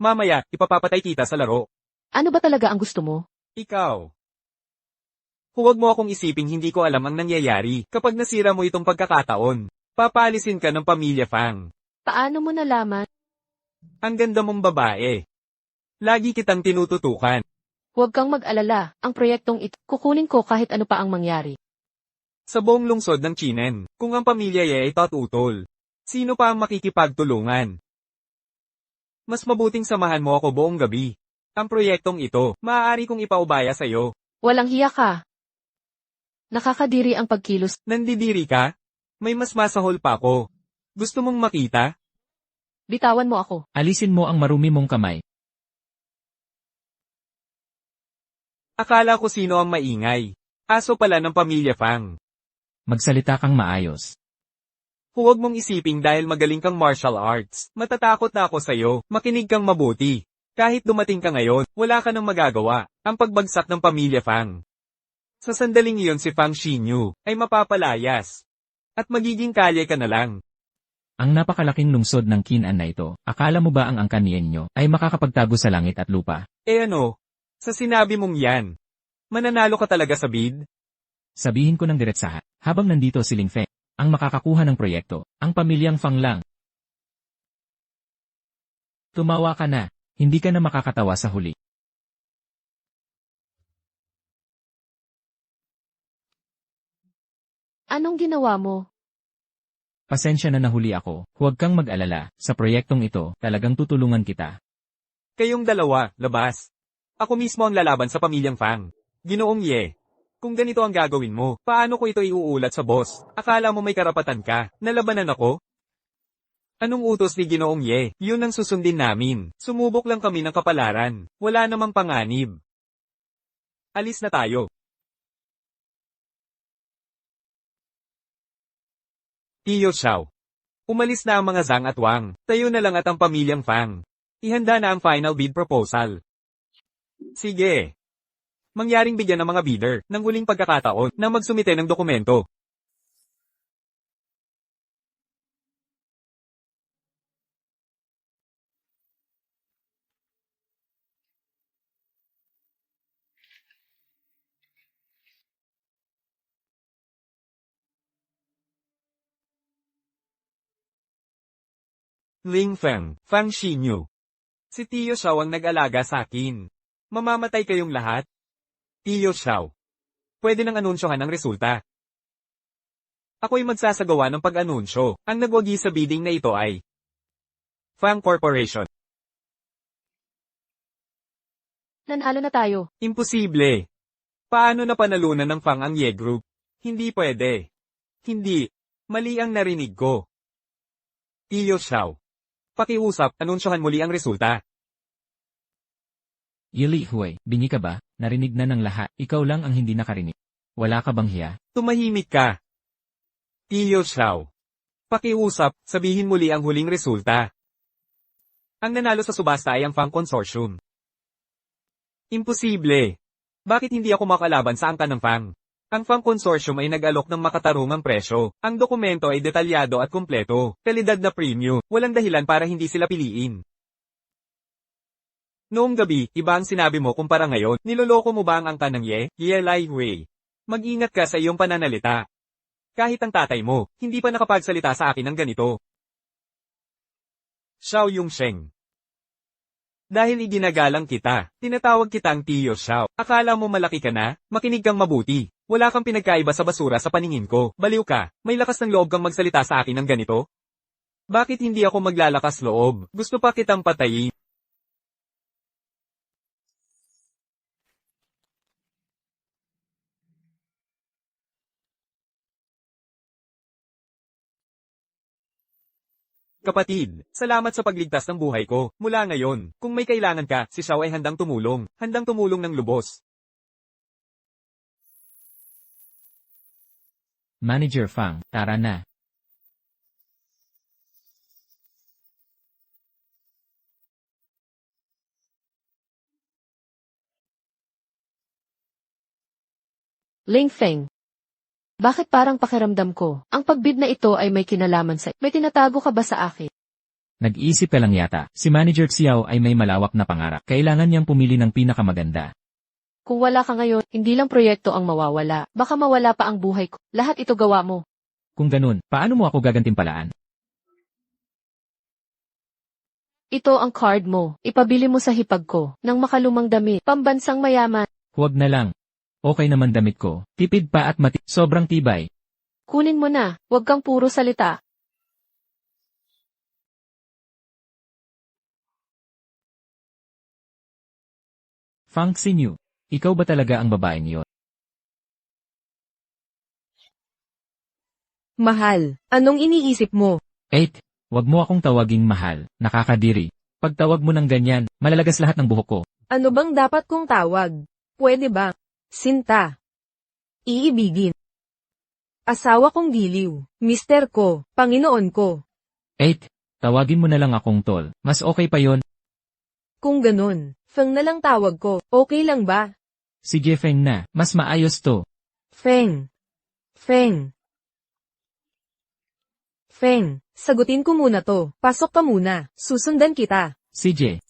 Mamaya, ipapapatay kita sa laro. Ano ba talaga ang gusto mo? Ikaw. Huwag mo akong isiping hindi ko alam ang nangyayari kapag nasira mo itong pagkakataon. Papalisin ka ng pamilya Fang. Paano mo nalaman? Ang ganda mong babae. Lagi kitang tinututukan. Huwag kang mag-alala, ang proyektong ito, kukunin ko kahit ano pa ang mangyari. Sa buong lungsod ng Chinen, kung ang pamilya Ye ay tututol, sino pa ang makikipagtulungan? Mas mabuting samahan mo ako buong gabi. Ang proyektong ito, maaari kong ipaubaya sa iyo. Walang hiya ka. Nakakadiri ang pagkilos. Nandidiri ka? May mas masahol pa ako. Gusto mong makita? Bitawan mo ako. Alisin mo ang marumi mong kamay. Akala ko sino ang maingay. Aso pala ng pamilya Fang. Magsalita kang maayos. Huwag mong isiping dahil magaling kang martial arts. Matatakot na ako sa'yo. Makinig kang mabuti. Kahit dumating ka ngayon, wala ka nang magagawa. Ang pagbagsak ng pamilya Fang. Sa sandaling iyon si Fang Xinyu ay mapapalayas. At magiging kalye ka na lang. Ang napakalaking lungsod ng Qinan na ito, akala mo ba ang angkan niyo ay makakapagtago sa langit at lupa? Eh ano? Sa sinabi mong yan, mananalo ka talaga sa bid? Sabihin ko ng diretsahan, habang nandito si Ling Feng, ang makakakuha ng proyekto, ang pamilyang Fang lang. Tumawa ka na, hindi ka na makakatawa sa huli. Anong ginawa mo? Pasensya na nahuli ako, huwag kang mag-alala, sa proyektong ito, talagang tutulungan kita. Kayong dalawa, labas. Ako mismo ang lalaban sa pamilyang Fang. Ginoong Ye. Kung ganito ang gagawin mo, paano ko ito iuulat sa boss? Akala mo may karapatan ka, nalabanan ako? Anong utos ni Ginoong Ye? Yun ang susundin namin. Sumubok lang kami ng kapalaran. Wala namang panganib. Alis na tayo. Tio Xiao. Umalis na ang mga Zhang at Wang. Tayo na lang at ang pamilyang Fang. Ihanda na ang final bid proposal. Sige. Mangyaring bigyan ng mga bidder ng huling pagkakataon na magsumite ng dokumento. Ling Feng, Fang Xinyu. Si Tio Xiao ang nag-alaga sa akin. Mamamatay kayong lahat? Tio Xiao. Pwede nang anunsyohan ang resulta. Ako'y magsasagawa ng pag-anunsyo. Ang nagwagi sa bidding na ito ay Fang Corporation. Nanalo na tayo. Imposible. Paano napanalunan ng Fang ang Ye Group? Hindi pwede. Hindi. Mali ang narinig ko. Tio Xiao. Pakiusap, anunsyohan muli ang resulta. Yili Hui, bingi ka ba? Narinig na ng lahat. Ikaw lang ang hindi nakarinig. Wala ka bang hiya? Tumahimik ka. Tio Xiao. Pakiusap, sabihin muli ang huling resulta. Ang nanalo sa subasta ay ang Fang Consortium. Imposible. Bakit hindi ako makalaban sa angka ng Fang? Ang Fang Consortium ay nag-alok ng makatarungang presyo. Ang dokumento ay detalyado at kumpleto. Kalidad na premium. Walang dahilan para hindi sila piliin. Noong gabi, iba ang sinabi mo kumpara ngayon. Niloloko mo ba ang angka ng Ye Lai Hui? Mag-ingat ka sa iyong pananalita. Kahit ang tatay mo, hindi pa nakapagsalita sa akin ng ganito. Xiao Yongsheng. Dahil iginagalang kita, tinatawag kitang Tio Xiao. Akala mo malaki ka na? Makinig kang mabuti. Wala kang pinagkaiba sa basura sa paningin ko. Baliw ka, may lakas ng loob kang magsalita sa akin ng ganito? Bakit hindi ako maglalakas loob? Gusto pa kitang patayin. Kapatid, salamat sa pagligtas ng buhay ko. Mula ngayon, kung may kailangan ka, si Xiao ay handang tumulong. Handang tumulong ng lubos. Manager Fang, tara na. Ling Feng. Bakit parang pakiramdam ko, ang pagbid na ito ay may kinalaman sa... May tinatago ka ba sa akin? Nag-iisip ka lang yata. Si Manager Xiao ay may malawak na pangarap. Kailangan niyang pumili ng pinakamaganda. Kung wala ka ngayon, hindi lang proyekto ang mawawala. Baka mawala pa ang buhay ko. Lahat ito gawa mo. Kung ganun, paano mo ako gagantimpalaan? Ito ang card mo. Ipabili mo sa hipag ko ng makalumang damit. Pambansang mayaman. Huwag na lang. Okay naman damit ko. Tipid pa at sobrang tibay. Kunin mo na. Huwag kang puro salita. Fang Xinyu. Ikaw ba talaga ang babaeng yun? Mahal, anong iniisip mo? 8. Wag mo akong tawaging mahal. Nakakadiri. Pag tawag mo ng ganyan, malalagas lahat ng buhok ko. Ano bang dapat kong tawag? Pwede ba? Sinta. Iibigin. Asawa kong giliw. Mister ko. Panginoon ko. 8. Tawagin mo na lang akong tol. Mas okay pa yon. Kung ganun, Feng na lang tawag ko. Okay lang ba? Si Jefeng na. Mas maayos to. Feng. Feng. Feng, sagutin ko muna to. Pasok ka muna. Susundan kita. CJ.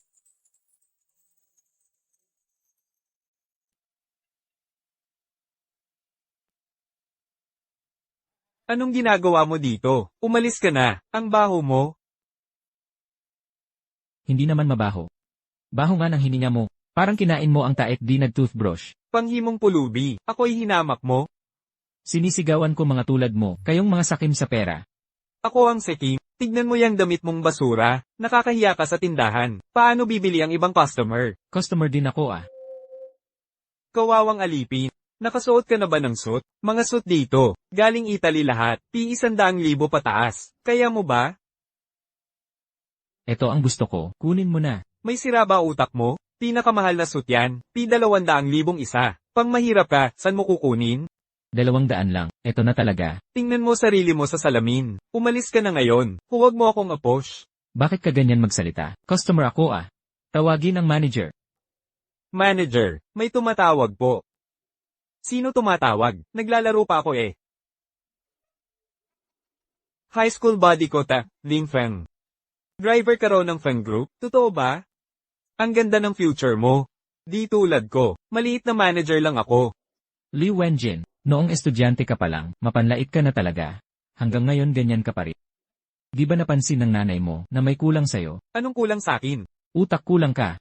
Anong ginagawa mo dito? Umalis ka na. Ang baho mo. Hindi naman mabaho. Baho nga ng hininga mo. Parang kinain mo ang taek di nag-toothbrush. Panghimong pulubi. Ako'y hinamak mo. Sinisigawan ko mga tulad mo, kayong mga sakim sa pera. Ako ang sekim. Tignan mo yang damit mong basura. Nakakahiya ka sa tindahan. Paano bibili ang ibang customer? Customer din ako ah. Kawawang alipin. Nakasuot ka na ba ng suit? Mga suit dito. Galing Italy lahat. P100,000 pataas. Kaya mo ba? Ito ang gusto ko, kunin mo na. May sira ba utak mo? Pinakamahal na suit yan. P200,000 isa. Pang mahirap ka, san mo kukunin? 200 lang, eto na talaga. Tingnan mo sarili mo sa salamin. Umalis ka na ngayon. Huwag mo akong aposh. Bakit ka ganyan magsalita? Customer ako ah. Tawagin ang manager. Manager, may tumatawag po. Sino tumatawag? Naglalaro pa ako eh. High school buddy ko Ling Feng. Driver ka raw ng Feng Group? Totoo ba? Ang ganda ng future mo. Di tulad ko, maliit na manager lang ako. Li Wenjin, noong estudyante ka pa lang, mapanlait ka na talaga. Hanggang ngayon ganyan ka pa rin. Di ba napansin ng nanay mo na may kulang sa'yo? Anong kulang sa'kin? Utak kulang ka.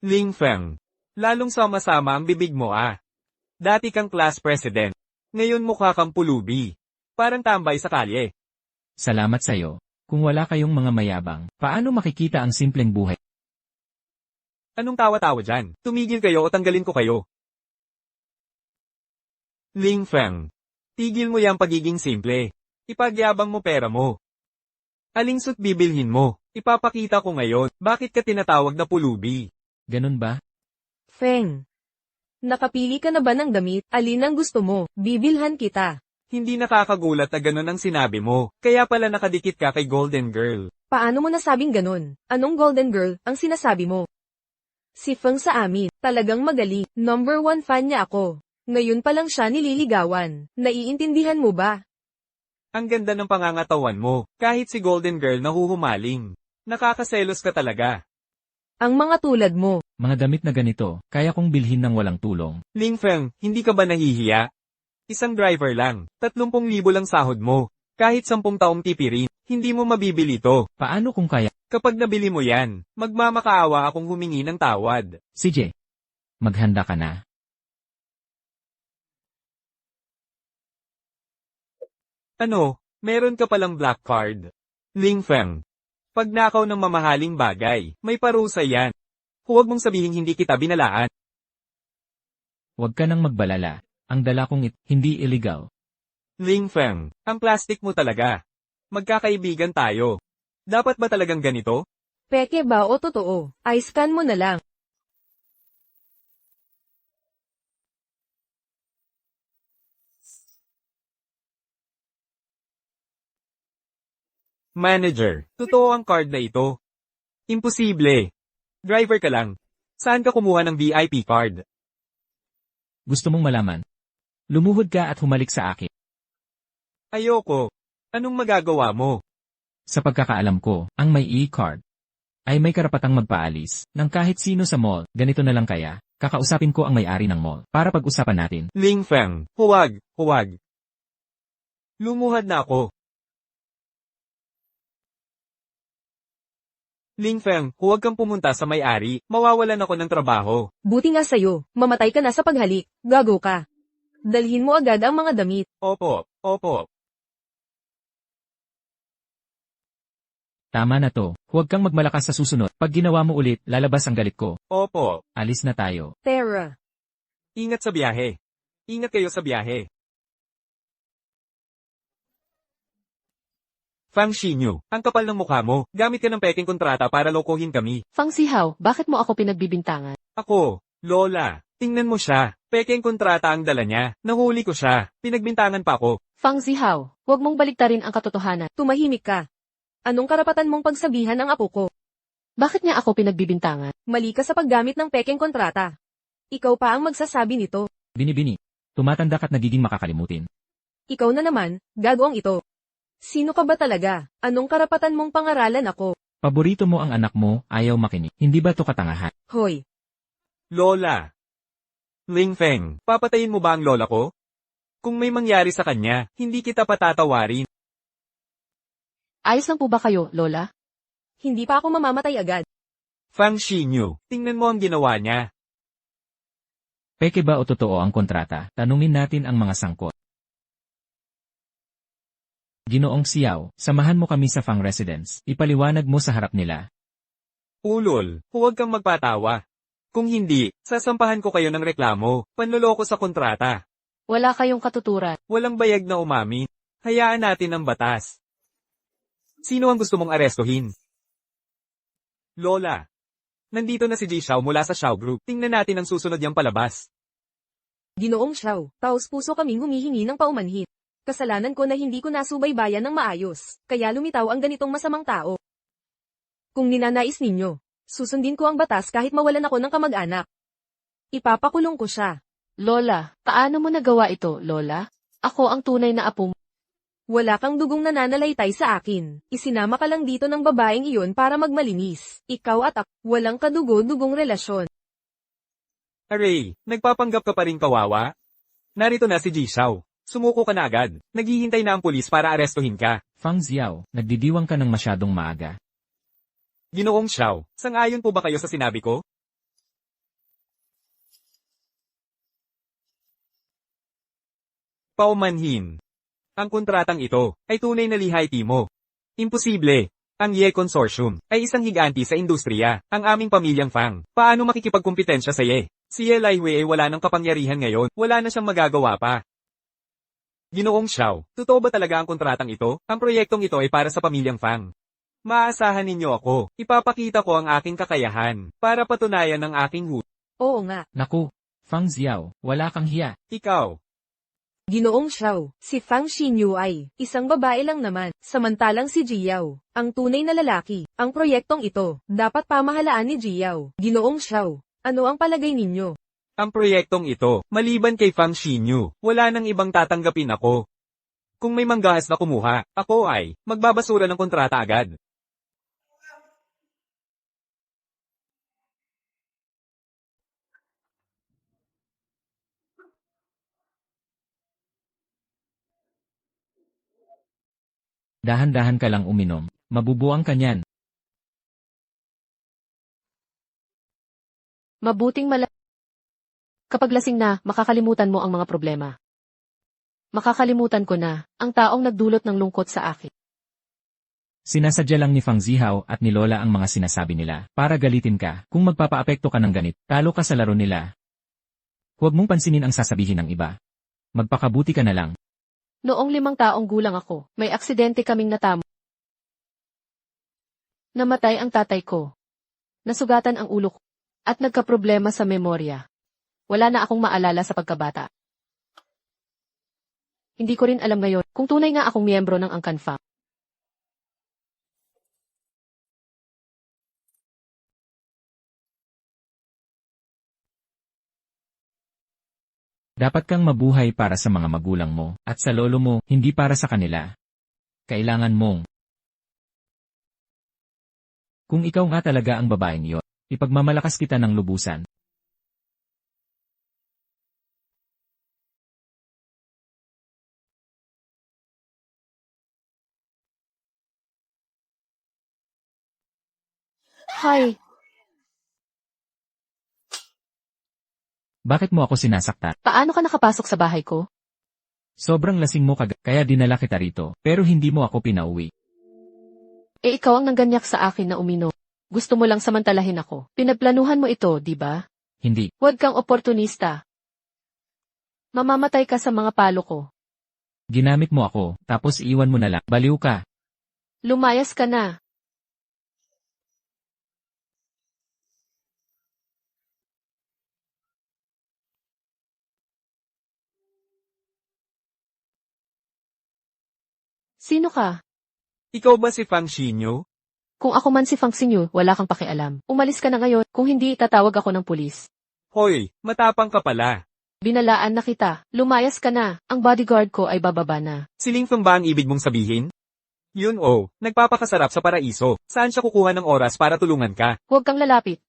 Ling Feng. Lalong sama-sama ang bibig mo ah. Dati kang class president. Ngayon mukha kang pulubi. Parang tambay sa kalye. Salamat sa'yo. Kung wala kayong mga mayabang, paano makikita ang simpleng buhay? Anong tawa-tawa dyan? Tumigil kayo o tanggalin ko kayo. Ling Feng. Tigil mo yung pagiging simple. Ipagyabang mo pera mo. Aling suit bibilhin mo? Ipapakita ko ngayon. Bakit ka tinatawag na pulubi? Ganun ba? Feng. Nakapili ka na ba ng damit? Alin ang gusto mo? Bibilhan kita. Hindi nakakagulat na ganun ang sinabi mo. Kaya pala nakadikit ka kay Golden Girl. Paano mo nasabing ganun? Anong golden girl ang sinasabi mo? Si Feng sa amin, talagang magaling. Number 1 fan niya ako. Ngayon pa lang siya nililigawan. Naiintindihan mo ba? Ang ganda ng pangangatawan mo. Kahit si Golden Girl nahuhumaling. Nakakaselos ka talaga. Ang mga tulad mo. Mga damit na ganito, kaya kong bilhin ng walang tulong. Ling Feng, hindi ka ba nahihiya? Isang driver lang. 30,000 lang sahod mo. Kahit 10 taong tipirin, hindi mo mabibili to. Paano kung kaya? Kapag nabili mo yan, magmamakaawa akong humingi ng tawad. CJ, maghanda ka na. Ano, meron ka palang black card? Ling Feng. Pagnakaw ng mamahaling bagay, may parusa yan. Huwag mong sabihin hindi kita binalaan. Huwag ka nang magbalala. Ang dala kong hindi illegal. Ling Feng, ang plastic mo talaga. Magkakaibigan tayo. Dapat ba talagang ganito? Peke ba o totoo? I-scan mo na lang. Manager, totoo ang card na ito. Imposible. Driver ka lang. Saan ka kumuha ng VIP card? Gusto mong malaman? Lumuhod ka at humalik sa akin. Ayoko. Anong magagawa mo? Sa pagkakaalam ko, ang may e-card ay may karapatang magpaalis ng kahit sino sa mall. Ganito na lang kaya, kakausapin ko ang may-ari ng mall para pag-usapan natin. Ling Feng, huwag, huwag. Lumuhad na ako. Ling Feng, huwag kang pumunta sa may-ari, mawawalan ako ng trabaho. Buti nga sa'yo, mamatay ka na sa paghalik. Gago ka. Dalhin mo agad ang mga damit. Opo, opo. Tama na to, huwag kang magmalakas sa susunod. Pag ginawa mo ulit, lalabas ang galit ko. Opo. Alis na tayo. Tara. Ingat sa biyahe. Ingat kayo sa biyahe. Fang Xinyu, ang kapal ng mukha mo. Gamit ka ng peking kontrata para lokohin kami. Fang Zihao, bakit mo ako pinagbibintangan? Ako, Lola, tingnan mo siya. Peking kontrata ang dala niya. Nahuli ko siya. Pinagbintangan pa ako. Fang Zihao, huwag mong baliktarin ang katotohanan. Tumahimik ka. Anong karapatan mong pagsabihan ang apo ko? Bakit niya ako pinagbibintangan? Mali ka sa paggamit ng pekeng kontrata. Ikaw pa ang magsasabi nito. Binibini. Tumatanda ka't nagiging makakalimutin. Ikaw na naman, gago ang ito. Sino ka ba talaga? Anong karapatan mong pangaralan ako? Paborito mo ang anak mo, ayaw makinig. Hindi ba to katangahan? Hoy, Lola. Ling Feng, papatayin mo ba ang lola ko? Kung may mangyari sa kanya, hindi kita patatawarin. Ayos lang po ba kayo, Lola? hindi pa ako mamamatay agad. Fang Xinyu, tingnan mo ang ginawa niya. Peke ba o totoo ang kontrata? Tanungin natin ang mga sangkot. Ginoong Xiao, samahan mo kami sa Fang Residence. Ipaliwanag mo sa harap nila. Ulol, huwag kang magpatawa. Kung hindi, sasampahan ko kayo ng reklamo, panloloko sa kontrata. Wala kayong katuturan. Walang bayag na umamin. Hayaan natin ang batas. Sino ang gusto mong arestuhin? Lola. Nandito na si Ji Xiao mula sa Xiao Group. Tingnan natin ang susunod niyang palabas. Ginoong Xiao, taos-puso kaming humihingi ng paumanhid. Kasalanan ko na hindi ko nasubaybayan ng maayos, kaya lumitaw ang ganitong masamang tao. Kung ninanais ninyo, susundin ko ang batas kahit mawalan ako ng kamag-anak. Ipapakulong ko siya. Lola, paano mo nagawa ito, Lola? Ako ang tunay na apo mo. Wala kang dugong nananalaytay sa akin. Isinama ka lang dito ng babaeng iyon para magmalinis. Ikaw at ako, walang kadugo-dugong relasyon. Aray, nagpapanggap ka pa rin kawawa? Narito na si Ji Xiao. Sumuko ka na agad. Naghihintay na ang pulis para arestuhin ka. Fang Xiao, nagdidiwang ka ng masyadong maaga. Ginoong Xiao, sang-ayon po ba kayo sa sinabi ko? Paumanhin. Ang kontratang ito ay tunay na lihayti mo. Imposible. Ang Ye Consortium ay isang higanti sa industriya, ang aming pamilyang Fang. Paano makikipagkumpetensya sa Ye? Si Ye Laiwei ay wala ng kapangyarihan ngayon, wala na siyang magagawa pa. Ginoong Xiao, totoo ba talaga ang kontratang ito? Ang proyektong ito ay para sa pamilyang Fang. Maasahan ninyo ako, ipapakita ko ang aking kakayahan, para patunayan ang aking hut. Oo nga. Naku, Fang Xiao, wala kang hiya. Ikaw, Ginoong Xiao, si Fang Xinyu ay isang babae lang naman, samantalang si Jiao, ang tunay na lalaki. Ang proyektong ito, dapat pamahalaan ni Jiao. Ginoong Xiao, ano ang palagay ninyo? ang proyektong ito, maliban kay Fang Xinyu, wala nang ibang tatanggapin ako. Kung may manggahas na kumuha, ako ay magbabasura ng kontrata agad. Dahan-dahan ka lang uminom. Mabubuang ka niyan. Mabuting Kapag lasing na, makakalimutan mo ang mga problema. Makakalimutan ko na, ang taong nagdulot ng lungkot sa akin. Sinasadya lang ni Fang Zihao at ni Lola ang mga sinasabi nila, para galitin ka. Kung magpapaapekto ka ng ganit, talo ka sa laro nila. Huwag mong pansinin ang sasabihin ng iba. Magpakabuti ka na lang. Noong 5 taong gulang ako, may aksidente kaming natamo. Namatay ang tatay ko. Nasugatan ang ulo ko. At nagkaproblema sa memorya. Wala na akong maalala sa pagkabata. Hindi ko rin alam ngayon kung tunay nga akong miyembro ng Angkan Fang. Dapat kang mabuhay para sa mga magulang mo, at sa lolo mo, hindi para sa kanila. Kailangan mong. Kung ikaw nga talaga ang babaeng iyon, ipagmamalakas kita ng lubusan. Hay! Bakit mo ako sinasaktan? Paano ka nakapasok sa bahay ko? Sobrang lasing mo kaya dinala kita rito, pero hindi mo ako pinauwi. Ikaw ang nangganyak sa akin na uminom. Gusto mo lang samantalahin ako. Pinagplanuhan mo ito, di ba? Hindi. Huwag kang oportunista. Mamamatay ka sa mga palo ko. Ginamit mo ako, tapos iwan mo na lang. Baliw ka. Lumayas ka na. Sino ka? Ikaw ba si Fang Xinyu? Kung ako man si Fang Xinyu, wala kang pakialam. Umalis ka na ngayon, kung hindi itatawag ako ng pulis. Hoy, matapang ka pala. Binalaan na kita. Lumayas ka na. Ang bodyguard ko ay bababa na. Si Ling Feng ba ang ibig mong sabihin? Yun nagpapakasarap sa paraiso. Saan siya kukuha ng oras para tulungan ka? Huwag kang lalapit.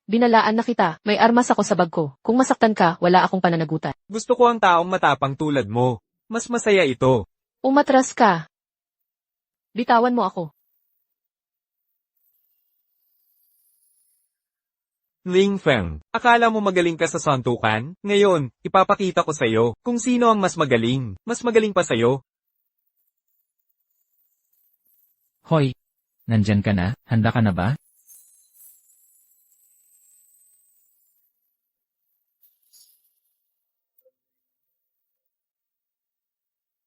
Binalaan na kita. May armas ako sa bag ko. Kung masaktan ka, wala akong pananagutan. Gusto ko ang taong matapang tulad mo. Mas masaya ito. Umatras ka. Bitawan mo ako. Ling Feng, akala mo magaling ka sa santukan? Ngayon, ipapakita ko sa'yo kung sino ang mas magaling. Mas magaling pa sa'yo. Hoy! Nandyan ka na? Handa ka na ba?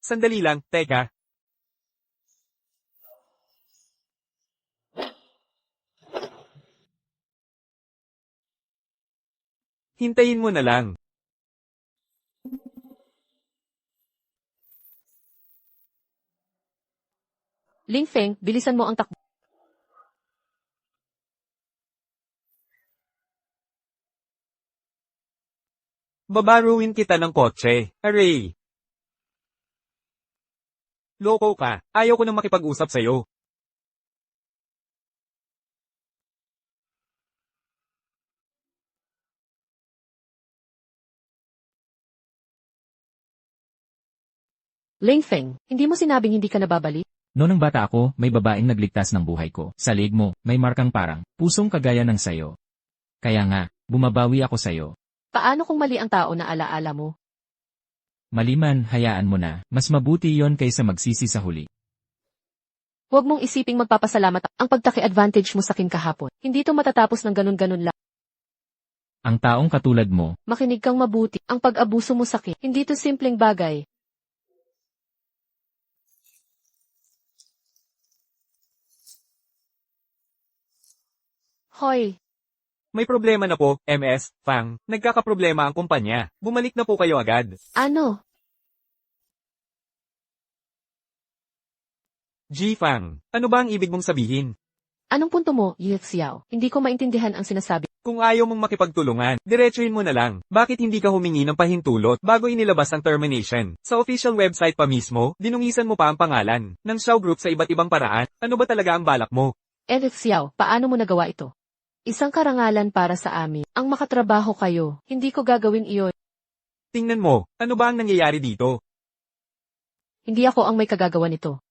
Sandali lang, teka. Hintayin mo na lang. Ling Feng, bilisan mo ang takbo. Babaruin kita ng kotse. Aray! Loko ka. Ayaw ko nang makipag-usap sa'yo. Ling Feng, hindi mo sinabing hindi ka nababalik? Noong bata ako, may babaeng nagligtas ng buhay ko. Sa leg mo, may markang parang pusong kagaya ng sayo. Kaya nga, bumabawi ako sayo. Paano kung mali ang tao na alaala mo? Maliman, hayaan mo na. Mas mabuti yon kaysa magsisi sa huli. Huwag mong isiping magpapasalamat ang pagtaki-advantage mo sa akin kahapon. Hindi ito matatapos ng ganun-ganun lang. Ang taong katulad mo, Makinig kang mabuti. Ang pag-abuso mo sa akin, hindi ito simpleng bagay. Hoy, May problema na po, MS, Fang. Nagkakaproblema ang kumpanya. Bumalik na po kayo agad. ano? G. Fang, ano ba ang ibig mong sabihin? Anong punto mo, Ye Xiao? Hindi ko maintindihan ang sinasabi. Kung ayaw mong makipagtulungan, diretsuhin mo na lang. Bakit hindi ka humingi ng pahintulot bago inilabas ang termination? Sa official website pa mismo, dinungisan mo pa ang pangalan ng Xiao Group sa iba't ibang paraan. Ano ba talaga ang balak mo? Ye Xiao, paano mo nagawa ito? Isang karangalan para sa amin. Ang makatrabaho kayo, hindi ko gagawin iyon. Tingnan mo, ano ba ang nangyayari dito? Hindi ako ang may kagagawa nito.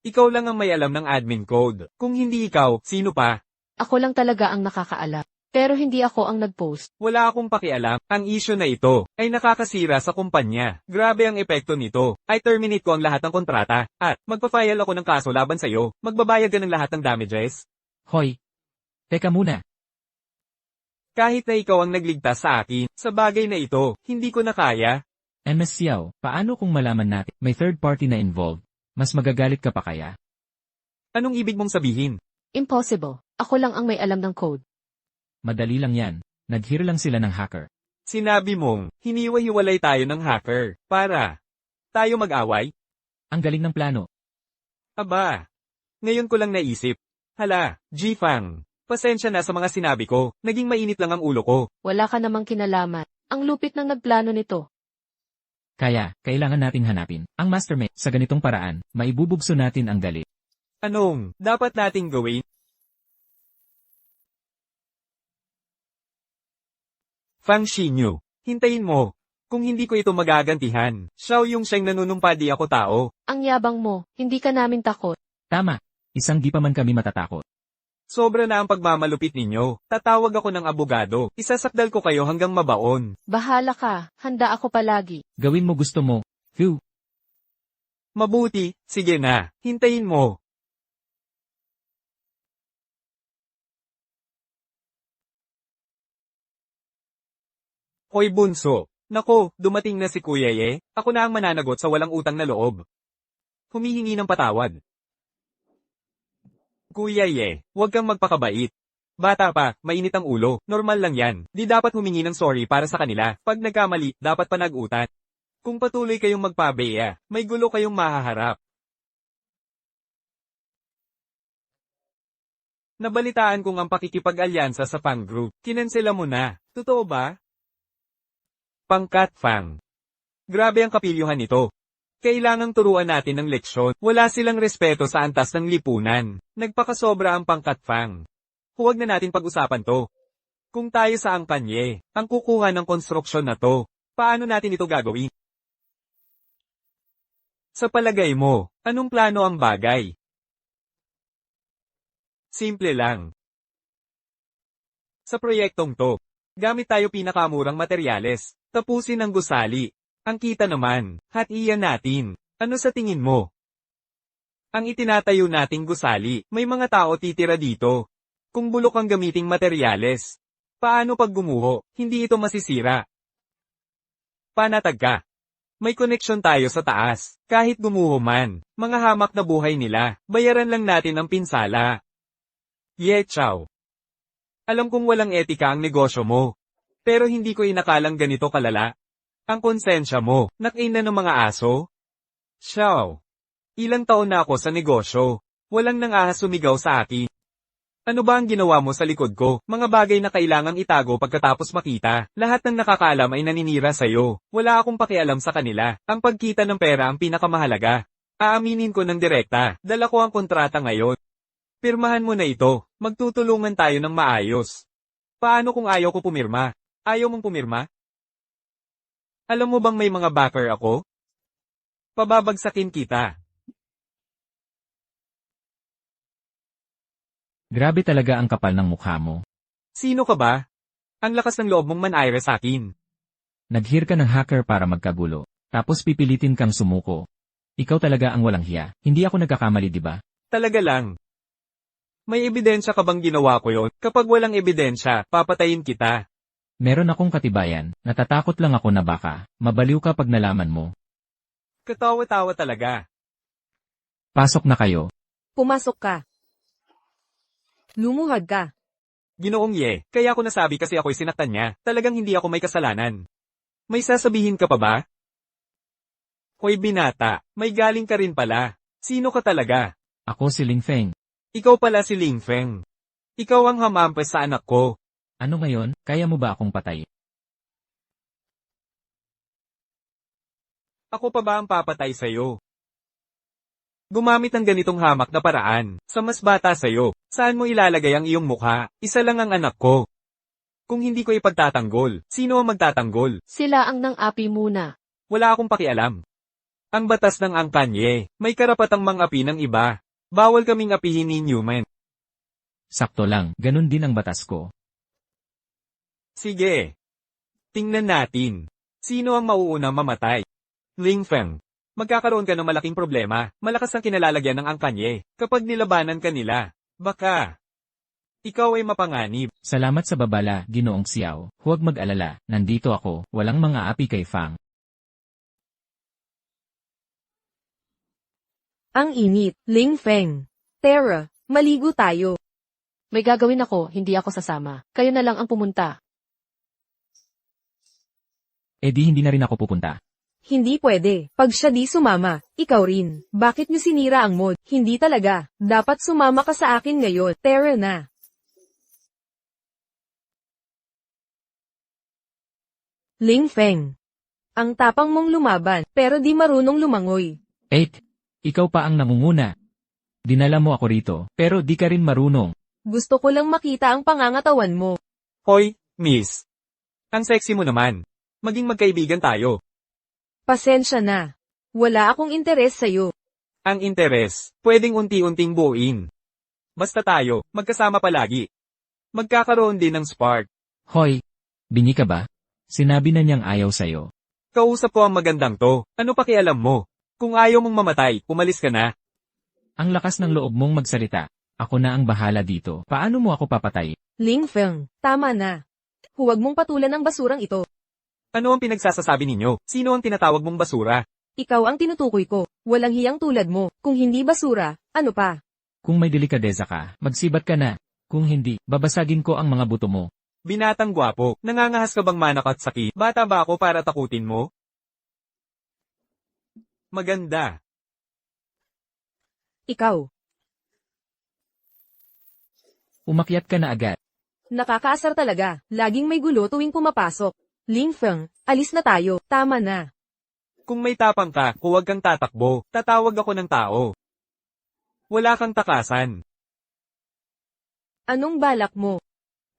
Ikaw lang ang may alam ng admin code. Kung hindi ikaw, sino pa? Ako lang talaga ang nakakaalam. Pero hindi ako ang nag-post. Wala akong pakialam. Ang issue na ito ay nakakasira sa kumpanya. Grabe ang epekto nito. I terminate ko ang lahat ng kontrata at magpa-file ako ng kaso laban sa'yo. Magbabayad ka ng lahat ng damages. hoy, teka muna. Kahit na ikaw ang nagligtas sa akin, sa bagay na ito, hindi ko na kaya. MS Xiao, paano kung malaman natin may third party na involved? Mas magagalit ka pa kaya? Anong ibig mong sabihin? Impossible. Ako lang ang may alam ng code. Madali lang yan. Nag-hire lang sila ng hacker. Sinabi mong, hiniwa-hiwalay tayo ng hacker, para tayo mag-away? Ang galing ng plano. Aba, ngayon ko lang naisip. Hala, G-Fang, pasensya na sa mga sinabi ko, naging mainit lang ang ulo ko. Wala ka namang kinalaman. Ang lupit ng nagplano nito. Kaya, kailangan nating hanapin ang mastermind. Sa ganitong paraan, maibubugso natin ang galit. Anong dapat nating gawin? Fang Xinyu, hintayin mo. Kung hindi ko ito magagantihan, Xiao yung siyang nanunumpa di ako tao. Ang yabang mo, hindi ka namin takot. Tama. Isang di pa man kami matatakot. Sobra na ang pagmamalupit ninyo. Tatawag ako ng abogado. Isasakdal ko kayo hanggang mabaon. Bahala ka, handa ako palagi. Gawin mo gusto mo. Phew. Mabuti, sige na. Hintayin mo. Hoy bunso. Nako, dumating na si Kuya Ye. Ako na ang mananagot sa walang utang na loob. Humihingi ng patawad. Kuya Ye, huwag kang magpakabait. Bata pa, mainit ang ulo, normal lang yan. Di dapat humingi ng sorry para sa kanila. Pag nagkamali, dapat panag-utan. Kung patuloy kayong magpabeya, may gulo kayong mahaharap. Nabalitaan kong ang pakikipag-alyansa sa Fang Group. Kinensela mo na. Totoo ba? Pangkat Fang. Grabe ang kapilyuhan nito. Kailangang turuan natin ng leksyon. Wala silang respeto sa antas ng lipunan. Nagpakasobra ang Pangkat Fang. Huwag na natin pag-usapan to. Kung tayo sa angkanye, ang kukuha ng konstruksyon na to, paano natin ito gagawin? Sa palagay mo, anong plano ang bagay? Simple lang. Sa proyektong to, gamit tayo pinakamurang materyales, tapusin ang gusali. Ang kita naman, hatian natin. Ano sa tingin mo? Ang itinatayo nating gusali, may mga tao titira dito. Kung bulok ang gamiting materyales, paano pag gumuho, hindi ito masisira? Panatag ka. May koneksyon tayo sa taas. Kahit gumuho man, mga hamak na buhay nila, bayaran lang natin ang pinsala. Ye Chao. Alam kong walang etika ang negosyo mo. Pero hindi ko inakalang ganito kalala. Ang konsensya mo, nakain na ng mga aso? Xiao. Ilang taon na ako sa negosyo. Walang nangahas sumigaw sa akin. Ano ba ang ginawa mo sa likod ko? Mga bagay na kailangang itago pagkatapos makita. Lahat ng nakakaalam ay naninira sa'yo. Wala akong pakialam sa kanila. Ang pagkita ng pera ang pinakamahalaga. Aaminin ko ng direkta. Dala ko ang kontrata ngayon. Pirmahan mo na ito. Magtutulungan tayo ng maayos. Paano kung ayaw ko pumirma? Ayaw mong pumirma? Alam mo bang may mga backer ako? Pababagsakin kita. Grabe talaga ang kapal ng mukha mo. Sino ka ba? Ang lakas ng loob mong manaire sa akin. Nag-hire ka ng hacker para magkagulo. Tapos pipilitin kang sumuko. Ikaw talaga ang walang hiya. Hindi ako nagkakamali, di ba? Talaga lang. May ebidensya ka bang ginawa ko yon? Kapag walang ebidensya, papatayin kita. Meron akong katibayan. Natatakot lang ako na baka mabaliw ka pag nalaman mo. Katawa-tawa talaga. Pasok na kayo. Pumasok ka. Lumuhad ka. Ginoong Ye, kaya ako nasabi kasi ako'y sinaktan niya. Talagang hindi ako may kasalanan. May sasabihin ka pa ba? Hoy binata, may galing ka rin pala. Sino ka talaga? Ako si Ling Feng. Ikaw pala si Ling Feng. Ikaw ang hamampas sa anak ko. Ano ngayon? Kaya mo ba akong patay? Ako pa ba ang papatay sa'yo? Gumamit ng ganitong hamak na paraan, sa mas bata sa'yo. Saan mo ilalagay ang iyong mukha? Isa lang ang anak ko. Kung hindi ko ipagtatanggol, sino ang magtatanggol? Sila ang nang-api muna. Wala akong pakialam. Ang batas ng Angkanye, may karapatang mang-api ng iba. Bawal kaming apihin ni Newman. Sakto lang, ganun din ang batas ko. Sige. Tingnan natin. Sino ang mauuna mamatay? Ling Feng. Magkakaroon ka ng malaking problema, malakas ang kinalalagyan ng Angkanye, kapag nilabanan ka nila. Baka. Ikaw ay mapanganib. Salamat sa babala, Ginoong Xiao. Huwag mag-alala, nandito ako, walang mga api kay Fang. Ang init. Ling Feng. Tara, maligo tayo. May gagawin ako, hindi ako sasama. Kayo na lang ang pumunta. Eh di hindi na rin ako pupunta. Hindi pwede. Pag siya di sumama, ikaw rin. Bakit niyo sinira ang mood? Hindi talaga. Dapat sumama ka sa akin ngayon. Tara na. Ling Feng. Ang tapang mong lumaban, pero di marunong lumangoy. 8. Ikaw pa ang nangunguna. Dinala mo ako rito, pero di ka rin marunong. Gusto ko lang makita ang pangangatawan mo. Hoy, miss. Ang sexy mo naman. Maging magkaibigan tayo. Pasensya na. Wala akong interes sa'yo. Ang interes, pwedeng unti-unting buuin. Basta tayo, magkasama palagi. Magkakaroon din ng spark. Hoy, bingi ka ba? Sinabi na niyang ayaw sa'yo. Kausap ko ang magandang to. Ano pakialam mo? Kung ayaw mong mamatay, umalis ka na. Ang lakas ng loob mong magsalita. Ako na ang bahala dito. Paano mo ako papatay? Ling Feng, tama na. Huwag mong patulan ang basurang ito. Ano ang pinagsasasabi ninyo? Sino ang tinatawag mong basura? Ikaw ang tinutukoy ko. Walang hiyang tulad mo. Kung hindi basura, ano pa? Kung may delikadeza ka, magsibat ka na. Kung hindi, babasagin ko ang mga buto mo. Binatang gwapo, nangangahas ka bang manakot sakit? Bata ba ako para takutin mo? Maganda. Ikaw. Umakyat ka na agad. Nakakaasar talaga. Laging may gulo tuwing pumapasok. Ling Feng, alis na tayo. Tama na. Kung may tapang ka, huwag kang tatakbo. Tatawag ako ng tao. Wala kang takasan. Anong balak mo?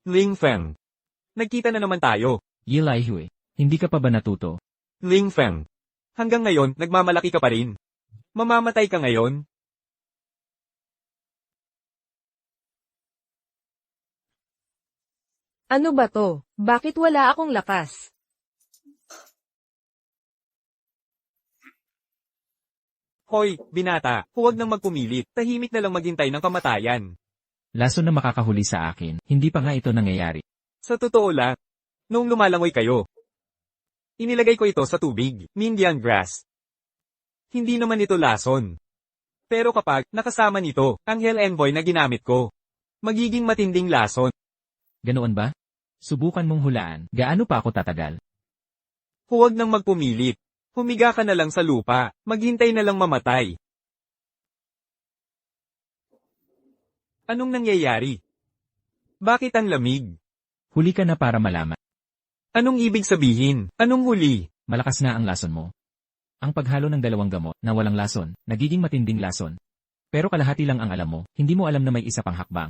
Ling Feng. Nagkita na naman tayo. Yilai Hui, hindi ka pa ba natuto? Ling Feng. Hanggang ngayon, nagmamalaki ka pa rin. Mamamatay ka ngayon? Ano ba to? Bakit wala akong lakas? Hoy, binata, huwag nang magpumilit. Tahimik na lang maghintay ng kamatayan. Laso na makakahuli sa akin, hindi pa nga ito nangyayari. Sa totoo lang, noong lumalangoy kayo, inilagay ko ito sa tubig, Mindian grass. Hindi naman ito lason. Pero kapag nakasama nito, ang Hell Envoy na ginamit ko, magiging matinding lason. Ganoon ba? Subukan mong hulaan, gaano pa ako tatagal? Huwag nang magpumilit. Humiga ka na lang sa lupa, maghintay na lang mamatay. Anong nangyayari? Bakit ang lamig? Huli ka na para malaman. Anong ibig sabihin? Anong huli? Malakas na ang lason mo. Ang paghalo ng dalawang gamot na walang lason, nagiging matinding lason. Pero kalahati lang ang alam mo, hindi mo alam na may isa pang hakbang.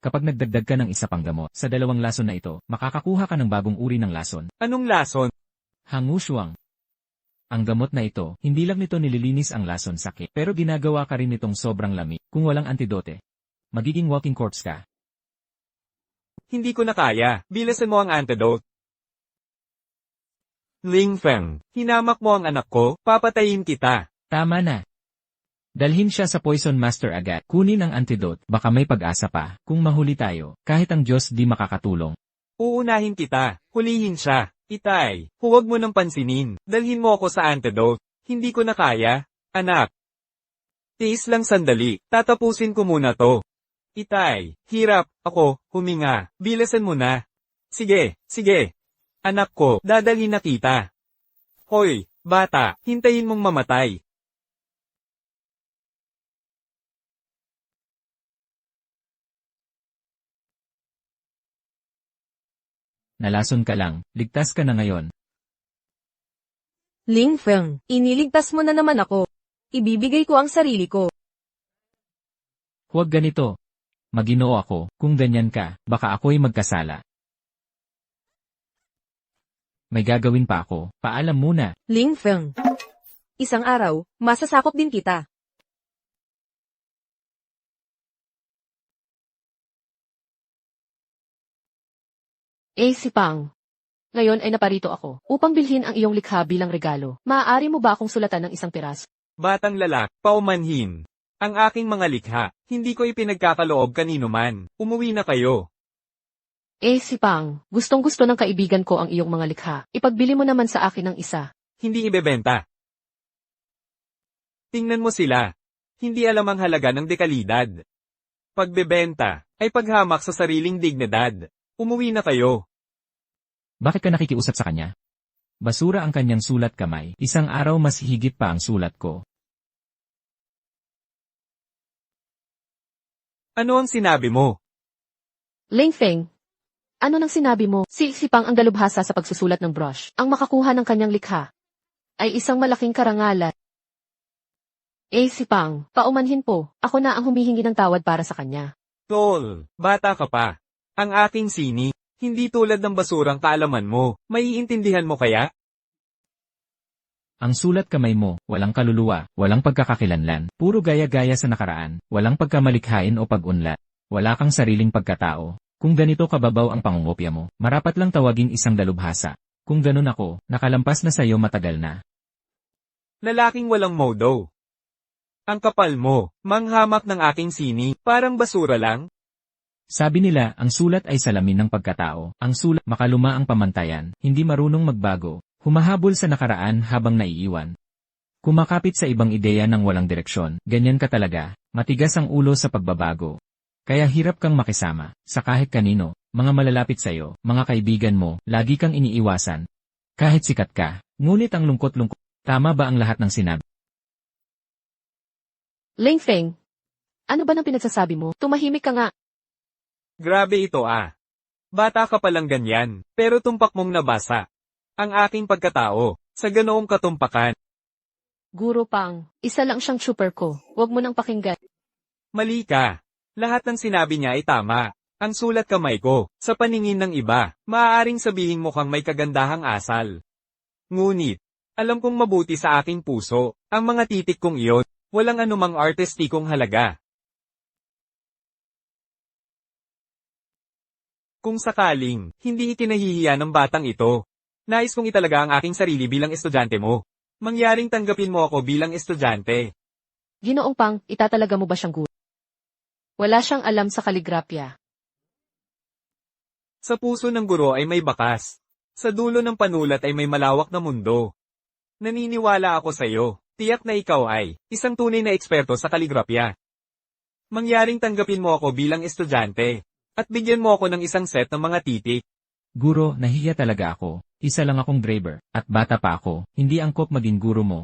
Kapag nagdagdag ka ng isa pang gamot sa dalawang lason na ito, makakakuha ka ng bagong uri ng lason. Anong lason? Hangushuang. Ang gamot na ito, hindi lang nito nililinis ang lason sakit, pero ginagawa ka rin nitong sobrang lamig. Kung walang antidote, magiging walking corpse ka. Hindi ko na kaya. Bilasan mo ang antidote. Ling Feng, hinamak mo ang anak ko, papatayin kita. Tama na. Dalhin siya sa Poison Master agad. Kunin ang antidote, baka may pag-asa pa. Kung mahuli tayo, kahit ang Diyos di makakatulong. Uunahin kita. Hulihin siya. Itay, huwag mo nang pansinin. Dalhin mo ako sa antidote. Hindi ko na kaya. Anak. Tiis lang sandali. Tatapusin ko muna to. Itay, hirap. Ako, huminga. Bilasan mo na. Sige, sige. Anak ko, dadalhin na kita. Hoy, bata, hintayin mong mamatay. Nalason ka lang, ligtas ka na ngayon. Ling Feng, iniligtas mo na naman ako. Ibibigay ko ang sarili ko. Huwag ganito. Maginoo ako, kung ganyan ka, baka ako'y magkasala. May gagawin pa ako, paalam muna. Ling Feng. Isang araw, masasakop din kita. Si Pang. Ngayon ay naparito ako upang bilhin ang iyong likha bilang regalo. Maaari mo ba akong sulatan ng isang piraso? Batang lalak, paumanhin. Ang aking mga likha, hindi ko ipinagkakaloob kanino man. Umuwi na kayo. Si Pang, gustong-gusto ng kaibigan ko ang iyong mga likha. Ipagbili mo naman sa akin ng isa. Hindi ibebenta. Tingnan mo sila. Hindi alam ang halaga ng dekalidad. Pagbebenta, ay paghamak sa sariling dignidad. Umuwi na kayo. Bakit ka nakikiusap sa kanya? Basura ang kanyang sulat kamay, isang araw mas higit pa ang sulat ko. Ano ang sinabi mo? Ling Feng, ano nang sinabi mo? Si Pang ang dalubhasa sa pagsusulat ng brush. Ang makakuha ng kanyang likha ay isang malaking karangalan. Si Pang, paumanhin po. Ako na ang humihingi ng tawad para sa kanya. Tol, bata ka pa. Ang aking sini, hindi tulad ng basurang kaalaman mo. Maiintindihan mo kaya? Ang sulat kamay mo, walang kaluluwa, walang pagkakakilanlan, puro gaya-gaya sa nakaraan, walang pagkamalikhain o pag-unlad. Wala kang sariling pagkatao. Kung ganito kababaw ang pangungopya mo, marapat lang tawaging isang dalubhasa. Kung ganun ako, nakalampas na sa'yo matagal na. Lalaking walang modo. Ang kapal mo, manghamak ng aking sini, parang basura lang. Sabi nila, ang sulat ay salamin ng pagkatao. Ang sulat, makaluma ang pamantayan, hindi marunong magbago, humahabol sa nakaraan habang naiiwan. Kumakapit sa ibang ideya ng walang direksyon, ganyan ka talaga, matigas ang ulo sa pagbabago. Kaya hirap kang makisama, sa kahit kanino, mga malalapit sa'yo, mga kaibigan mo, lagi kang iniiwasan. Kahit sikat ka, ngunit ang lungkot-lungkot. Tama ba ang lahat ng sinabi? Ling Feng, ano ba nang pinagsasabi mo? Tumahimik ka nga. Grabe ito ah. Bata ka palang ganyan, pero tumpak mong nabasa. Ang aking pagkatao, sa ganoong katumpakan. Guro Pang, isa lang siyang super ko. Huwag mo nang pakinggan. Mali ka. Lahat ng sinabi niya ay tama. Ang sulat kamay ko, sa paningin ng iba, maaaring sabihin mo kang may kagandahang asal. Ngunit, alam kong mabuti sa aking puso, ang mga titik kong iyon, walang anumang artistikong halaga. Kung sakaling, hindi ikinahihiya ng batang ito, nais kong italaga ang aking sarili bilang estudyante mo. Mangyaring tanggapin mo ako bilang estudyante. Ginoong Pang, itatalaga mo ba siyang guro? Wala siyang alam sa kaligrapya. Sa puso ng guro ay may bakas. Sa dulo ng panulat ay may malawak na mundo. Naniniwala ako sa iyo, tiyak na ikaw ay isang tunay na eksperto sa kaligrapya. Mangyaring tanggapin mo ako bilang estudyante, at bigyan mo ako ng isang set ng mga titik. Guro, nahihiya talaga ako. Isa lang akong driver, at bata pa ako, hindi angkop maging guro mo.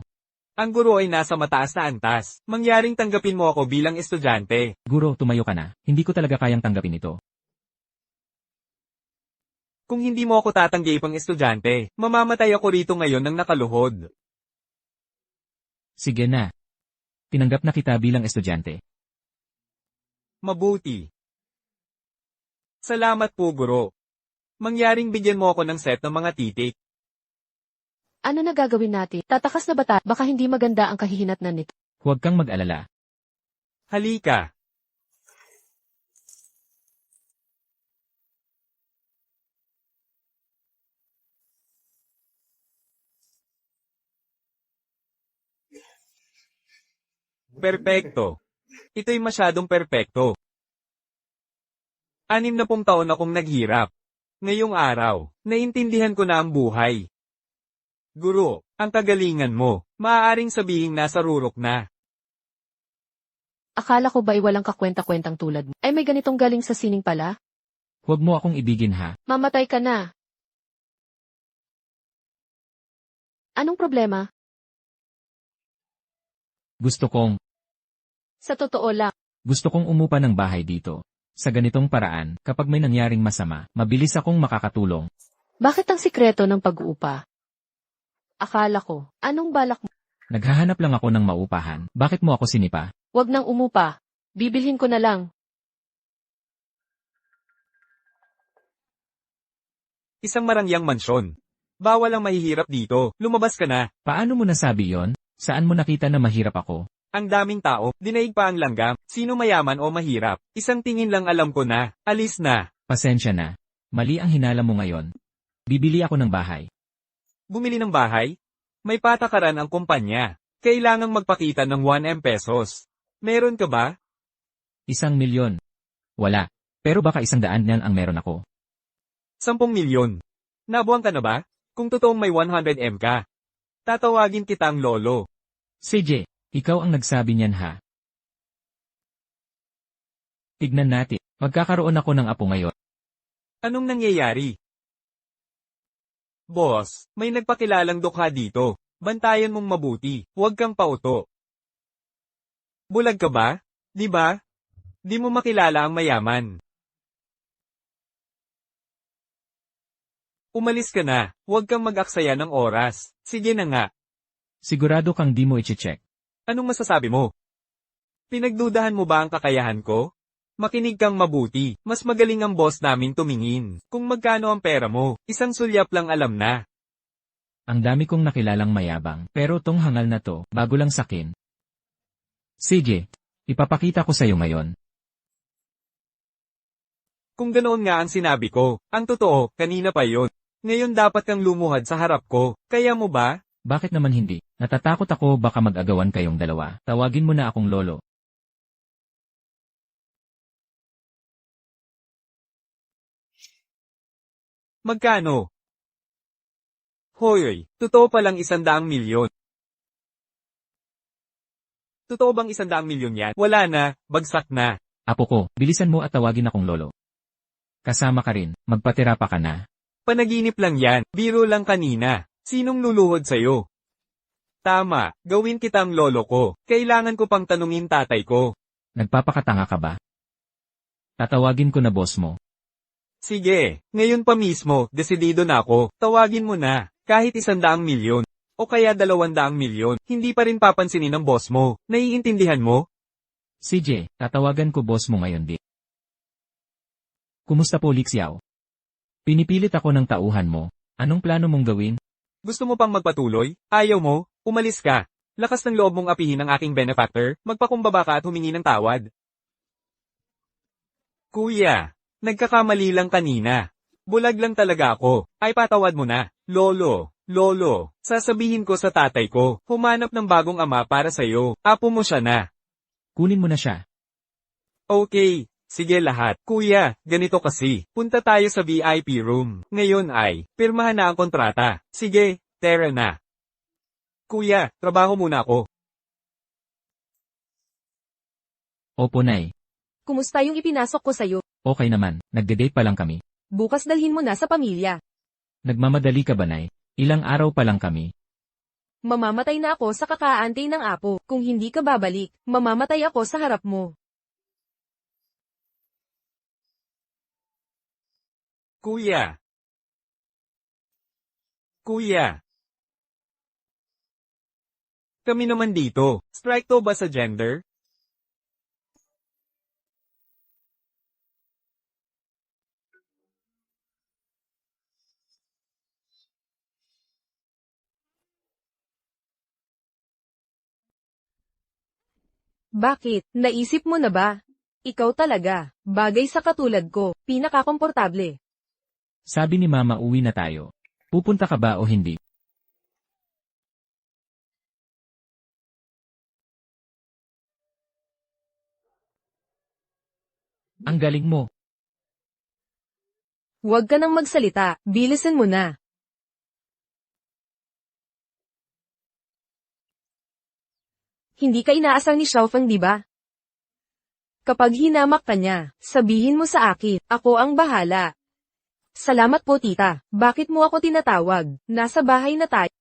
Ang guro ay nasa mataas na antas. Mangyaring tanggapin mo ako bilang estudyante. Guro, tumayo ka na. Hindi ko talaga kayang tanggapin ito. Kung hindi mo ako tatanggi pang estudyante, mamamatay ako rito ngayon ng nakaluhod. Sige na. Tinanggap na kita bilang estudyante. Mabuti. Salamat po, guro. Mangyaring bigyan mo ako ng set ng mga titik. Ano na gagawin natin? Tatakas na bata, baka hindi maganda ang kahihinatnan nito. Huwag kang mag-alala. Halika. Perpekto. Ito'y masyadong perpekto. 60 taon akong naghirap. Ngayong araw, naintindihan ko na ang buhay. Guro, ang kagalingan mo, maaaring sabihing nasa rurok na. Akala ko ba'y walang kakwenta-kwentang tulad mo? Ay may ganitong galing sa sining pala? Huwag mo akong ibigin ha. Mamatay ka na. Anong problema? Gusto kong Sa totoo lang, umupa ng bahay dito. Sa ganitong paraan, kapag may nangyaring masama, mabilis akong makakatulong. bakit ang sikreto ng pag-uupa? Akala ko, anong balak mo? Naghahanap lang ako ng maupahan. Bakit mo ako sinipa? Wag nang umupa. Bibilhin ko na lang. Isang marangyang mansyon. Bawal ang mahihirap dito, lumabas ka na. Paano mo nasabi yon? Saan mo nakita na mahirap ako? Ang daming tao, dinaig pa ang langgam, sino mayaman o mahirap. Isang tingin lang alam ko na, alis na. Pasensya na. Mali ang hinala mo ngayon. Bibili ako ng bahay. Bumili ng bahay? May patakaran ang kumpanya. Kailangang magpakita ng 1M pesos. Meron ka ba? 1,000,000. Wala. Pero baka 100 niyan ang meron ako. 10 milyon. Nabuang ka na ba? Kung totoong may 100M ka. Tatawagin kitang lolo. CJ, ikaw ang nagsabi niyan ha. Tignan natin. Magkakaroon ako ng apo ngayon. Anong nangyayari? Boss, may nagpakilalang dukha dito. Bantayan mong mabuti, huwag kang pauto. Bulag ka ba? Di ba? Di mo makilala ang mayaman. Umalis ka na, huwag kang mag-aksaya ng oras. Sige na nga. Sigurado kang di mo iche-check. Anong masasabi mo? Pinagdudahan mo ba ang kakayahan ko? Makinig kang mabuti, mas magaling ang boss namin tumingin. Kung magkano ang pera mo, isang sulyap lang alam na. Ang dami kong nakilalang mayabang, pero tong hangal na to, bago lang sakin. CJ, ipapakita ko sa'yo ngayon. Kung ganoon nga ang sinabi ko, ang totoo, kanina pa yon. Ngayon dapat kang lumuhad sa harap ko, kaya mo ba? Bakit naman hindi? Natatakot ako baka mag-agawan kayong dalawa. Tawagin mo na akong lolo. Magkano? Hoy, totoo palang 100 milyon. Totoo bang 100 milyon yan? Wala na, bagsak na. Apo ko, bilisan mo at tawagin akong lolo. Kasama ka rin, magpatira pa ka na. Panaginip lang yan, biro lang kanina. Sinong luluhod sa'yo? Tama, gawin kitang lolo ko. Kailangan ko pang tanungin tatay ko. Nagpapakatanga ka ba? Tatawagin ko na boss mo. Sige, ngayon pa mismo, desidido na ako. Tawagin mo na, kahit 100 milyon. O kaya 200 milyon, hindi pa rin papansinin ng boss mo. Naiintindihan mo? CJ, tatawagan ko boss mo ngayon di. Kumusta po Lixiao? Pinipilit ako ng tauhan mo. Anong plano mong gawin? Gusto mo pang magpatuloy? Ayaw mo? Umalis ka. Lakas ng loob mong apihin ang aking benefactor, magpakumbaba ka at humingi ng tawad. Kuya, nagkakamali lang kanina. Bulag lang talaga ako. Ay patawad mo na. Lolo, sasabihin ko sa tatay ko, humanap ng bagong ama para sa'yo. Apo mo siya na. Kunin mo na siya. Okay, sige lahat. Kuya, ganito kasi. Punta tayo sa VIP room. Ngayon ay, pirmahan na ang kontrata. Sige, tara na. Kuya, trabaho muna ako. Opo nay. Kumusta yung ipinasok ko sa'yo? Okay naman, nagde-date pa lang kami. Bukas dalhin mo na sa pamilya. Nagmamadali ka ba nay? Ilang araw pa lang kami. Mamamatay na ako sa kakaantay ng apo. Kung hindi ka babalik, mamamatay ako sa harap mo. Kuya! Kuya! Kami naman dito. Strike to ba sa gender? Bakit? Naisip mo na ba? Ikaw talaga, bagay sa katulad ko, pinakakomportable. Sabi ni Mama uwi na tayo. Pupunta ka ba o hindi? Ang galing mo. Huwag ka nang magsalita, bilisan mo na. Hindi ka inaasar ni Xiaofeng di ba? Kapag hinamak ka niya, sabihin mo sa akin, ako ang bahala. Salamat po tita, bakit mo ako tinatawag? Nasa bahay na tayo.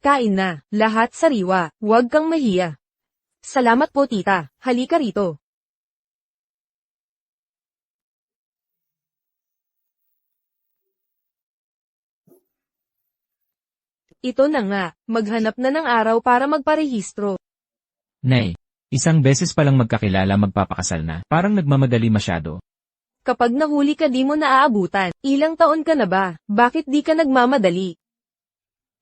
Kain na, lahat sariwa, huwag kang mahiya. Salamat po tita, halika rito. Ito na nga, maghanap na ng araw para magparehistro. Nay, isang beses palang magkakilala magpapakasal na. Parang nagmamadali masyado. Kapag nahuli ka di mo naaabutan, ilang taon ka na ba? Bakit di ka nagmamadali?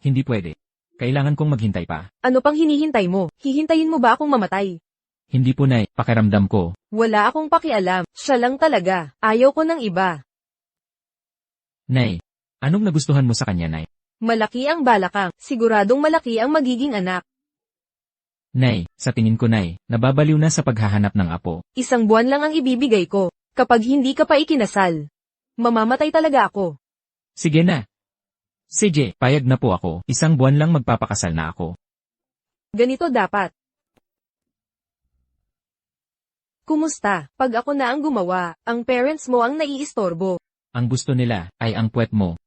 Hindi pwede. Kailangan kong maghintay pa. Ano pang hinihintay mo? Hihintayin mo ba akong mamatay? Hindi po nay, pakiramdam ko. Wala akong pakialam, siya lang talaga, ayaw ko ng iba. Nay, anong nagustuhan mo sa kanya nay? Malaki ang balakang, siguradong malaki ang magiging anak. Nay, sa tingin ko nay, nababaliw na sa paghahanap ng apo. 1 buwan lang ang ibibigay ko, kapag hindi ka pa ikinasal. Mamamatay talaga ako. Sige na. CJ, payag na po ako. 1 buwan lang magpapakasal na ako. Ganito dapat. Kumusta? Pag ako na ang gumawa, ang parents mo ang naiistorbo. Ang gusto nila ay ang puwet mo.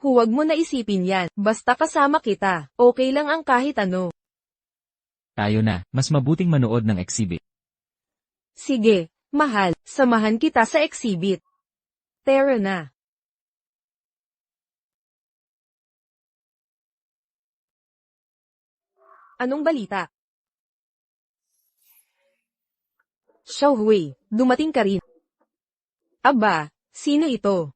Huwag mo na isipin yan, basta kasama kita, okay lang ang kahit ano. Tayo na, mas mabuting manood ng exhibit. Sige, mahal, samahan kita sa exhibit. Tara na. Anong balita? Xiaohui, dumating ka rin. Aba, sino ito?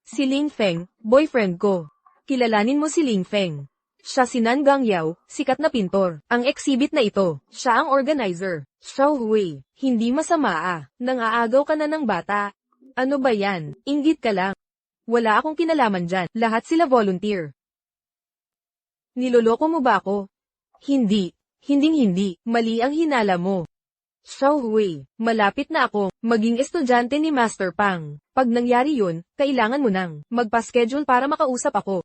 Si Ling Feng, boyfriend ko. Kilalanin mo si Ling Feng. Siya si Nan Gangyao, sikat na pintor. Ang exhibit na ito, siya ang organizer. Xiaohui, hindi masama nangaagaw ka na ng bata. Ano ba yan? Inggit ka lang. Wala akong kinalaman dyan, lahat sila volunteer. Niloloko mo ba ako? Hindi, hindi, mali ang hinala mo. Xiaohui, malapit na ako, maging estudyante ni Master Pang. Pag nangyari yun, kailangan mo nang magpa-schedule para makausap ako.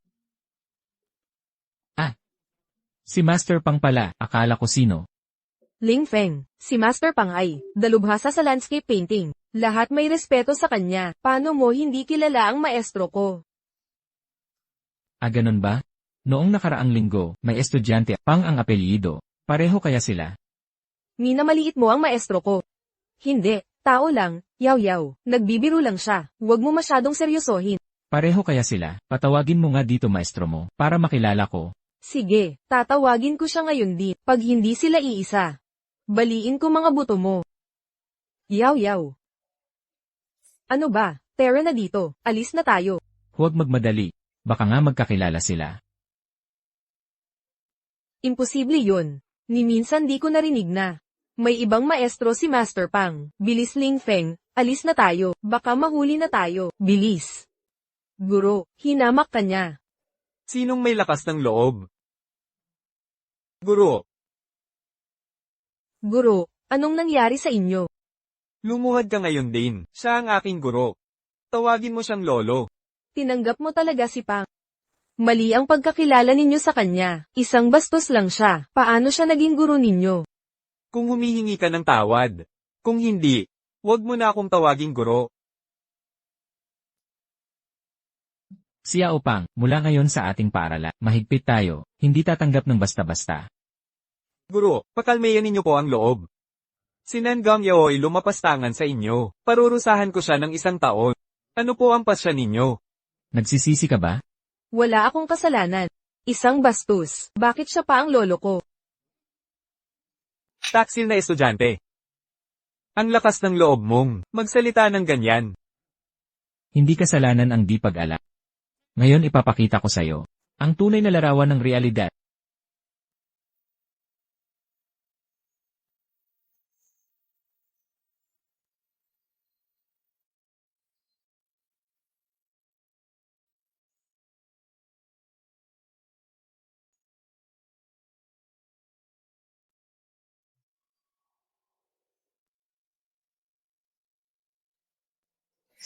Si Master Pang pala, akala ko sino. Ling Feng, si Master Pang ay dalubhasa sa landscape painting. Lahat may respeto sa kanya. Paano mo hindi kilala ang maestro ko? Ganun ba? Noong nakaraang linggo, may estudyante Pang ang apelyido. Pareho kaya sila? Minamaliit mo ang maestro ko. Hindi, tao lang, yaw-yaw. Nagbibiro lang siya. Huwag mo masyadong seryosohin. Pareho kaya sila? Patawagin mo nga dito maestro mo, para makilala ko. Sige, tatawagin ko siya ngayon din, pag hindi sila iisa. Baliin ko mga buto mo. Yaw-yaw. Ano ba? Tara na dito, alis na tayo. Huwag magmadali. Baka nga magkakilala sila. Imposible yun. Ni minsan di ko narinig na. May ibang maestro si Master Pang. Bilis Ling Feng, alis na tayo. Baka mahuli na tayo. Bilis. Guro, hinamak ka niya. Sinong may lakas ng loob? Guro, Guro, anong nangyari sa inyo? lumuhad ka ngayon din. Siya ang aking guro. Tawagin mo siyang lolo. Tinanggap mo talaga si Pang. Mali ang pagkakilala ninyo sa kanya. Isang bastos lang siya. Paano siya naging guro ninyo? Kung humihingi ka ng tawad. Kung hindi, huwag mo na akong tawaging guro. Si Yao Pang, mula ngayon sa ating paaralan, mahigpit tayo, hindi tatanggap ng basta-basta. Guro, pakalmayan ninyo po ang loob. Si Nangang Yao ay lumapastangan sa inyo. Parurusahan ko siya ng 1 taon. Ano po ang pasya ninyo? Nagsisisi ka ba? Wala akong kasalanan. Isang bastos. Bakit siya pa ang lolo ko? Taksil na estudyante. Ang lakas ng loob mong magsalita ng ganyan. Hindi kasalanan ang di pag-ala. Ngayon ipapakita ko sa'yo ang tunay na larawan ng realidad.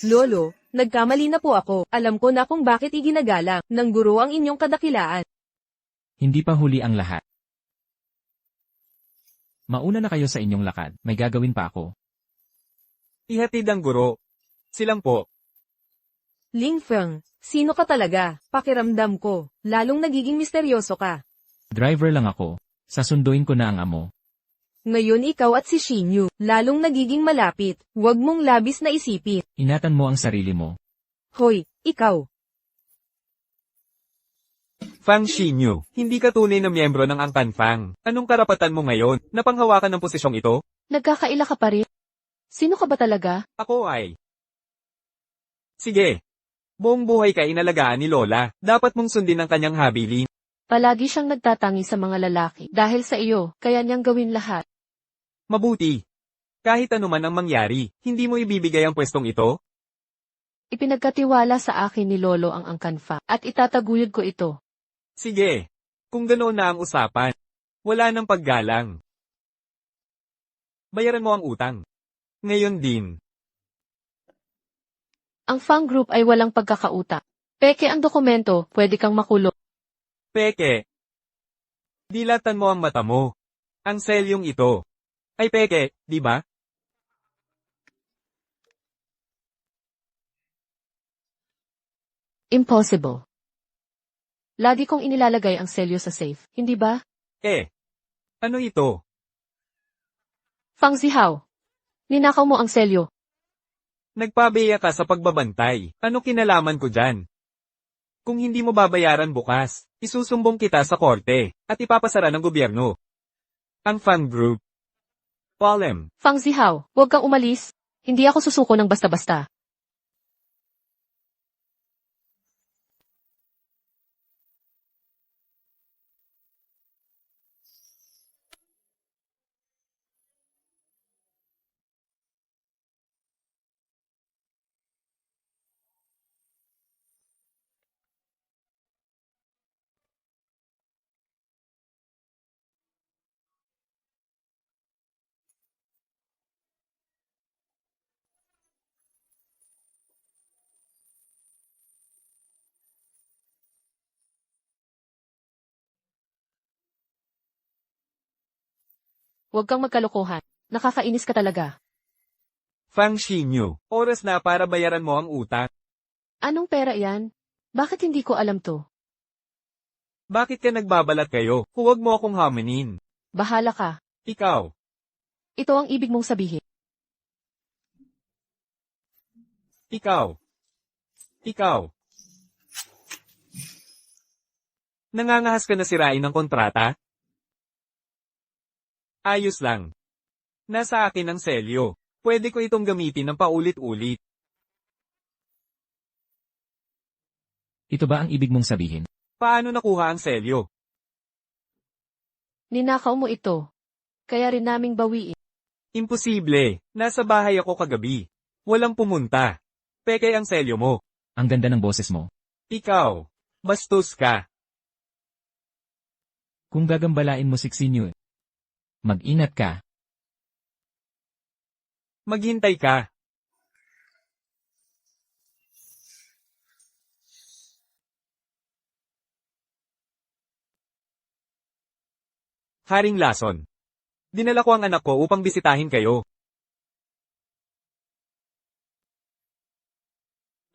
Lolo, nagkamali na po ako. Alam ko na kung bakit iginagalang ng guro ang inyong kadakilaan. Hindi pa huli ang lahat. Mauna na kayo sa inyong lakad, may gagawin pa ako. Ihatid ang guro. Silang po. Ling Feng, sino ka talaga? Pakiramdam ko, lalong nagiging misteryoso ka. Driver lang ako, sasunduin ko na ang amo. Ngayon ikaw at si Shinyu, lalong nagiging malapit. Huwag mong labis na isipin. Ingatan mo ang sarili mo. Hoy, ikaw. Fang Xinyu, hindi ka tunay na miyembro ng Angkan Fang. Anong karapatan mo ngayon na panghawakan ng posisyong ito? Nagkakaila ka pa rin? Sino ka ba talaga? Ako ay. Sige. Buong buhay ka inalagaan ni Lola. Dapat mong sundin ang kanyang habilin. Palagi siyang nagtatangi sa mga lalaki. Dahil sa iyo, kaya niyang gawin lahat. Mabuti. Kahit ano man ang mangyari, hindi mo ibibigay ang pwestong ito? Ipinagkatiwala sa akin ni Lolo ang angkanfa, at itataguyod ko ito. Sige. Kung ganoon na ang usapan, wala nang paggalang. Bayaran mo ang utang. Ngayon din. Ang Fang Group ay walang pagkakauta. Peke ang dokumento, pwede kang makulong. Peke. Dilatan mo ang mata mo. Ang selyong ito. Ay peke, di ba? Impossible. Lagi kong inilalagay ang selyo sa safe, hindi ba? Ano ito? Fang Zihao. Ninakaw mo ang selyo. Nagpabeya ka sa pagbabantay. Ano kinalaman ko dyan? Kung hindi mo babayaran bukas, isusumbong kita sa korte, at ipapasara ng gobyerno. Ang Fan Group. Palem. Fang Zihao, huwag kang umalis. Hindi ako susuko ng basta-basta. Huwag kang magkalokohan. Nakakainis ka talaga. Fang Xinyu, oras na para bayaran mo ang utang. Anong pera yan? Bakit hindi ko alam to? Bakit ka nagbabalat kayo? Huwag mo akong haminin. Bahala ka. Ikaw. Ito ang ibig mong sabihin. Ikaw. Ikaw. Nangangahas ka na sirain ng kontrata? Ayos lang. Nasa akin ang selyo. Pwede ko itong gamitin ng paulit-ulit. Ito ba ang ibig mong sabihin? Paano nakuha ang selyo? Ninakaw mo ito. Kaya rin naming bawiin. Imposible. Nasa bahay ako kagabi. Walang pumunta. Peke ang selyo mo. Ang ganda ng boses mo. Ikaw. Bastos ka. Kung gagambalain mo si Xinyu, mag-ingat ka. Maghintay ka. Haring Lason. Dinala ko ang anak ko upang bisitahin kayo.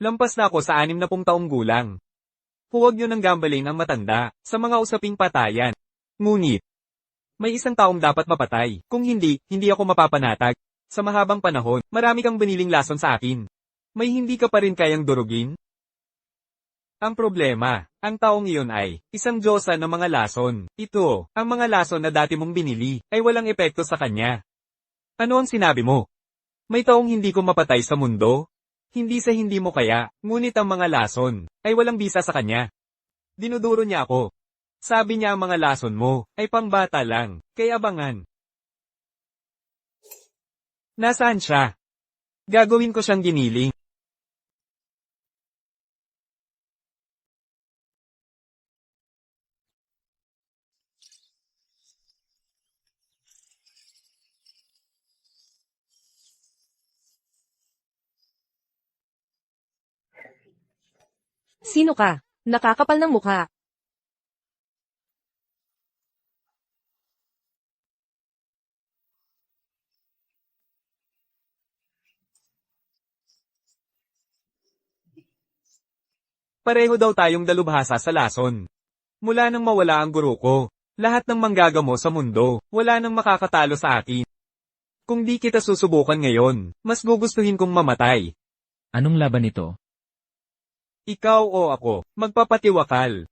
Lampas na ako sa 60 taong gulang. Huwag niyo nang gambalin ang matanda sa mga usaping patayan. Ngunit, may isang taong dapat mapatay. Kung hindi, hindi ako mapapanatag. Sa mahabang panahon, marami kang biniling lason sa akin. May hindi ka pa rin kayang durugin? Ang problema, ang taong iyon ay isang diyosa ng mga lason. Ito, ang mga lason na dati mong binili, ay walang epekto sa kanya. Ano ang sinabi mo? May taong hindi ko mapatay sa mundo? Hindi sa hindi mo kaya, ngunit ang mga lason, ay walang bisa sa kanya. Dinuduro niya ako. Sabi niya ang mga lason mo, ay pangbata lang, kaya abangan. Nasaan siya? Gagawin ko siyang giniling. Sino ka? Nakakapal ng mukha. Pareho daw tayong dalubhasa sa lason. Mula nang mawala ang guro ko, lahat ng manggagamo sa mundo, wala nang makakatalo sa akin. Kung di kita susubukan ngayon, mas gugustuhin kong mamatay. Anong laban ito? Ikaw o ako, magpapatiwakal.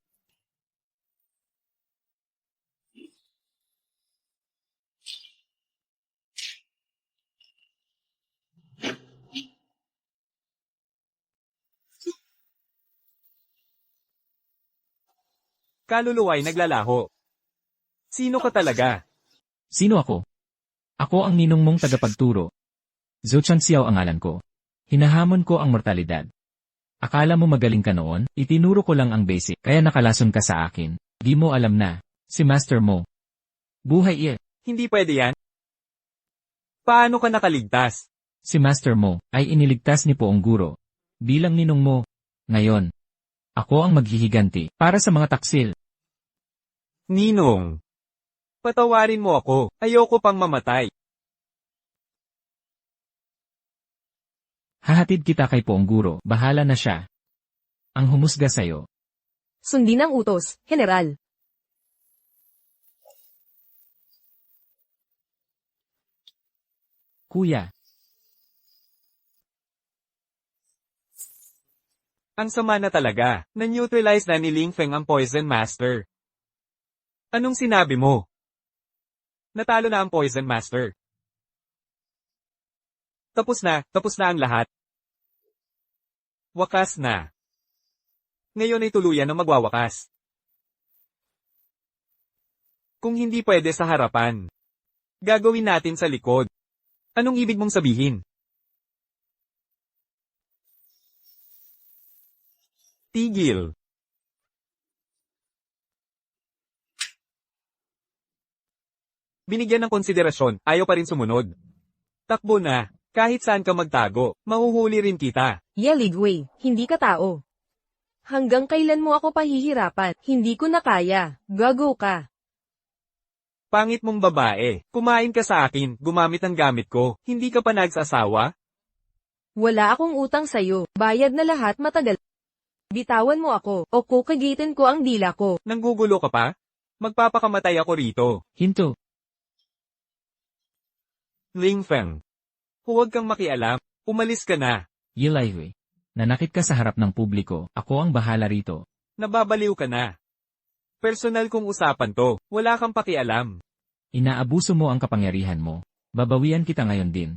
Kaluluwa'y naglalaho. Sino ka talaga? Sino ako? Ako ang ninong mong tagapagturo. Zhou Xiao ang ngalan ko. Hinahamon ko ang mortalidad. Akala mo magaling ka noon? Itinuro ko lang ang basic, kaya nakalason ka sa akin. Di mo alam na. Si master mo. Buhay Hindi pwede yan. Paano ka nakaligtas? Si master mo ay iniligtas ni Poong Guro. Bilang ninong mo. Ngayon, ako ang maghihiganti para sa mga taksil. Ninong. Patawarin mo ako, ayoko pang mamatay. Hahatid kita kay Poong Guro, bahala na siya. Ang humusga sa'yo. Sundin ang utos, General. Kuya, Ang sama na talaga, na-neutralize na ni Ling Feng ang Poison Master. Anong sinabi mo? Natalo na ang Poison Master. Tapos na ang lahat. Wakas na. Ngayon ay tuluyan na magwawakas. Kung hindi pwede sa harapan, gagawin natin sa likod. Anong ibig mong sabihin? Tigil. Binigyan ng konsiderasyon, ayaw pa rin sumunod. Takbo na, kahit saan ka magtago, mahuhuli rin kita. Yeligway, hindi ka tao. Hanggang kailan mo ako pahihirapan? Hindi ko na kaya. Gago ka. Pangit mong babae, kumain ka sa akin, gumamit ang gamit ko, hindi ka pa nagsasawa? Wala akong utang sa'yo. Bayad na lahat matagal. Bitawan mo ako, o kukagitin ko ang dila ko. Nanggugulo ka pa? Magpapakamatay ako rito. hinto. Ling Feng. Huwag kang makialam, umalis ka na. Yilaihui. Nanakit ka sa harap ng publiko, ako ang bahala rito. Nababaliw ka na. Personal kong usapan to, wala kang pakialam. Inaabuso mo ang kapangyarihan mo. Babawian kita ngayon din.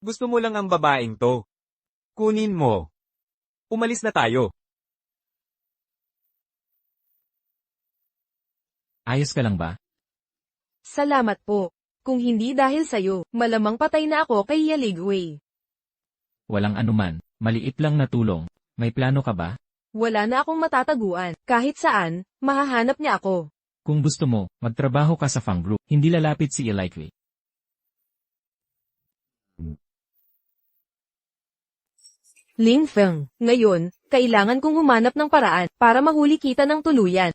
Gusto mo lang ang babaeng to. Kunin mo. Umalis na tayo. Ayos ka lang ba? Salamat po. Kung hindi dahil sa'yo, malamang patay na ako kay Yeligway. Walang anuman. Maliit lang na tulong. May plano ka ba? Wala na akong matataguan. Kahit saan, mahahanap niya ako. Kung gusto mo, magtrabaho ka sa Fang Group. Hindi lalapit si Yilaihui. Ling Feng, ngayon, kailangan kong humanap ng paraan para mahuli kita ng tuluyan.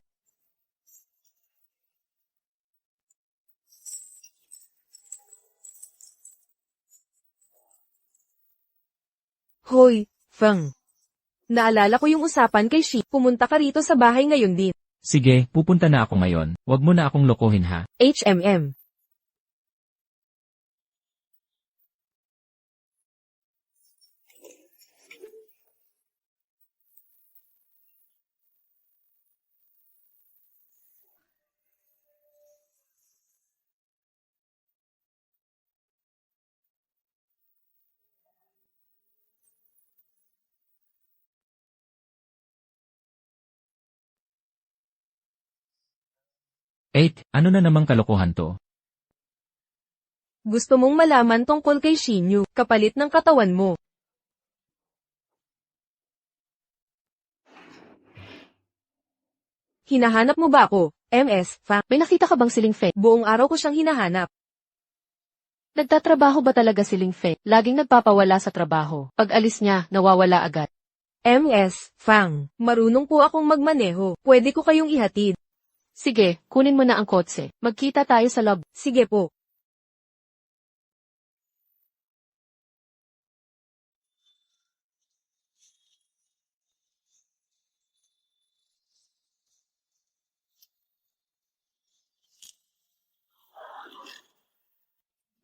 Hoy, Feng. Naalala ko yung usapan kay Shi. Pumunta ka rito sa bahay ngayon din. Sige, pupunta na ako ngayon. Huwag mo na akong lokohin ha. HMM. Ano na namang kalokohan to? Gusto mong malaman tungkol kay Shinyu, kapalit ng katawan mo. Hinahanap mo ba ako, MS, Fang? May nakita ka bang si Ling Feng? Buong araw ko siyang hinahanap. Nagtatrabaho ba talaga si Ling Feng? Laging nagpapawala sa trabaho. Pag alis niya, nawawala agad. MS, Fang, marunong po akong magmaneho. Pwede ko kayong ihatid. Sige, kunin mo na ang kotse. Magkita tayo sa lobby. Sige po.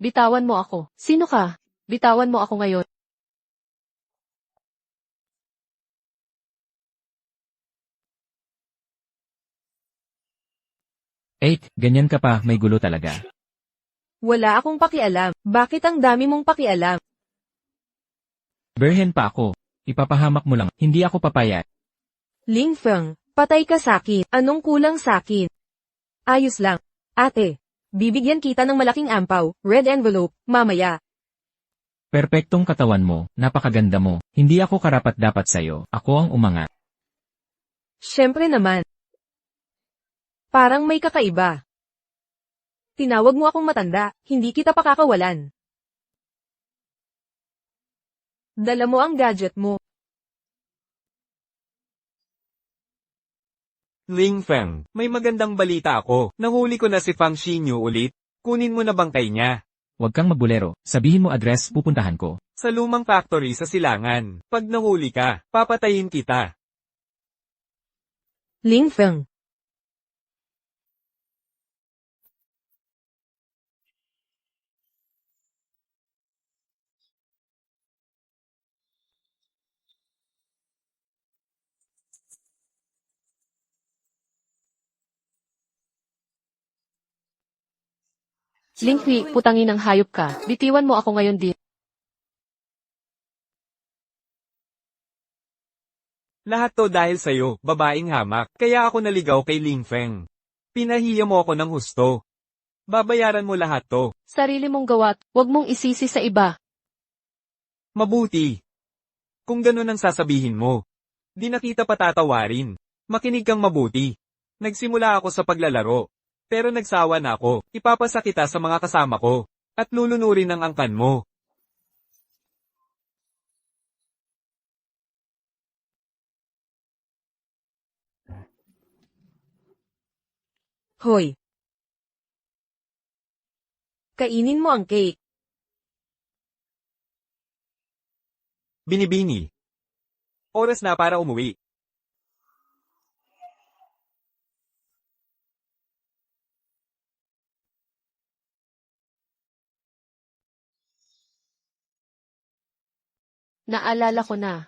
Bitawan mo ako. Sino ka? Bitawan mo ako ngayon. Ganyan ka pa, may gulo talaga. Wala akong pakialam. Bakit ang dami mong pakialam? Berhen pa ako. Ipapahamak mo lang, hindi ako papayag. Ling Feng, patay ka sakin. Anong kulang sakin? Ayos lang. Ate, bibigyan kita ng malaking ampaw, red envelope, mamaya. Perpektong katawan mo, napakaganda mo. Hindi ako karapat-dapat sa'yo, ako ang umangat. Siyempre naman. Parang may kakaiba. Tinawag mo akong matanda, hindi kita pakakawalan. Dala mo ang gadget mo. Ling Feng, may magandang balita ako. Nahuli ko na si Fang Xinyu ulit. Kunin mo na bangkay niya. Huwag kang magbulero, sabihin mo address, pupuntahan ko. Sa lumang factory sa Silangan. Pag nahuli ka, papatayin kita. Ling Feng. Ling Hui, putangin ng hayop ka. Bitiwan mo ako ngayon din. Lahat to dahil sa'yo, babaeng hamak. Kaya ako naligaw kay Ling Feng. Pinahiya mo ako ng husto. Babayaran mo lahat to. Sarili mong gawa't, huwag mong isisi sa iba. Mabuti. Kung ganun ang sasabihin mo, di na kita patatawarin. Makinig kang mabuti. Nagsimula ako sa paglalaro. Pero nagsawa na ako. Ipapasa kita sa mga kasama ko. At lulunurin ang angkan mo. Hoy. Kainin mo ang cake. Binibini. Oras na para umuwi. Naalala ko na.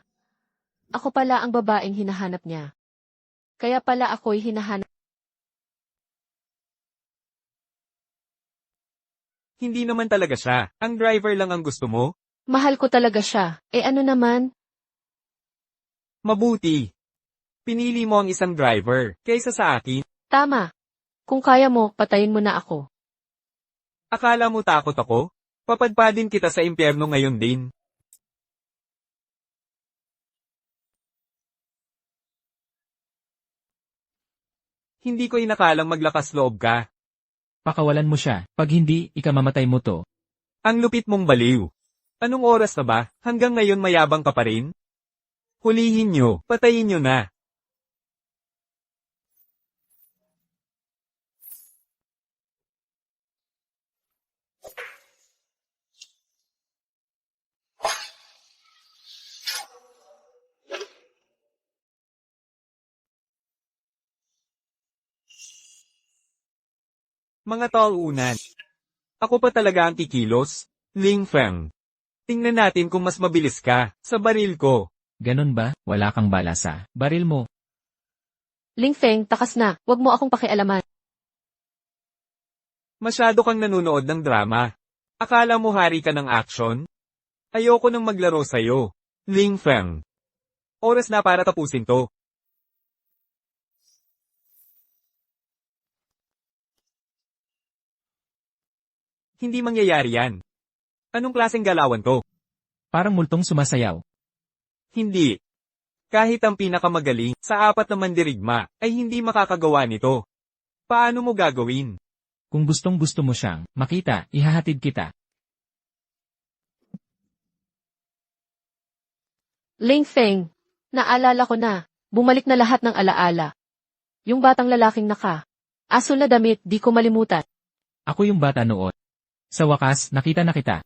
Ako pala ang babaeng hinahanap niya. Kaya pala ako'y hinahanap. Hindi naman talaga siya. Ang driver lang ang gusto mo? Mahal ko talaga siya. Ano naman? Mabuti. Pinili mo ang isang driver, kaysa sa akin. Tama. Kung kaya mo, patayin mo na ako. Akala mo takot ako? Papadpadin kita sa impyerno ngayon din. Hindi ko inakalang maglakas loob ka. Pakawalan mo siya, pag hindi, ikamamatay mo to. Ang lupit mong baliw. Anong oras na ba? Hanggang ngayon mayabang ka pa rin? Hulihin nyo, patayin nyo na. Mga taunan. Ako pa talaga ang kikilos? Ling Feng. Tingnan natin kung mas mabilis ka sa baril ko. Ganon ba? Wala kang bala sa baril mo. Ling Feng, takas na. Huwag mo akong pakialaman. Masyado kang nanonood ng drama. Akala mo hari ka ng action? Ayoko nang maglaro sa'yo. Ling Feng. Oras na para tapusin to. Hindi mangyayari yan. Anong klaseng galawan to? Parang multong sumasayaw. Hindi. Kahit ang pinakamagaling sa apat na mandirigma ay hindi makakagawa nito. Paano mo gagawin? Kung gustong gusto mo siyang makita, ihahatid kita. Ling Feng, naalala ko na. Bumalik na lahat ng alaala. Yung batang lalaking asul na damit, di ko malimutan. Ako yung bata noon. Sa wakas, nakita na kita.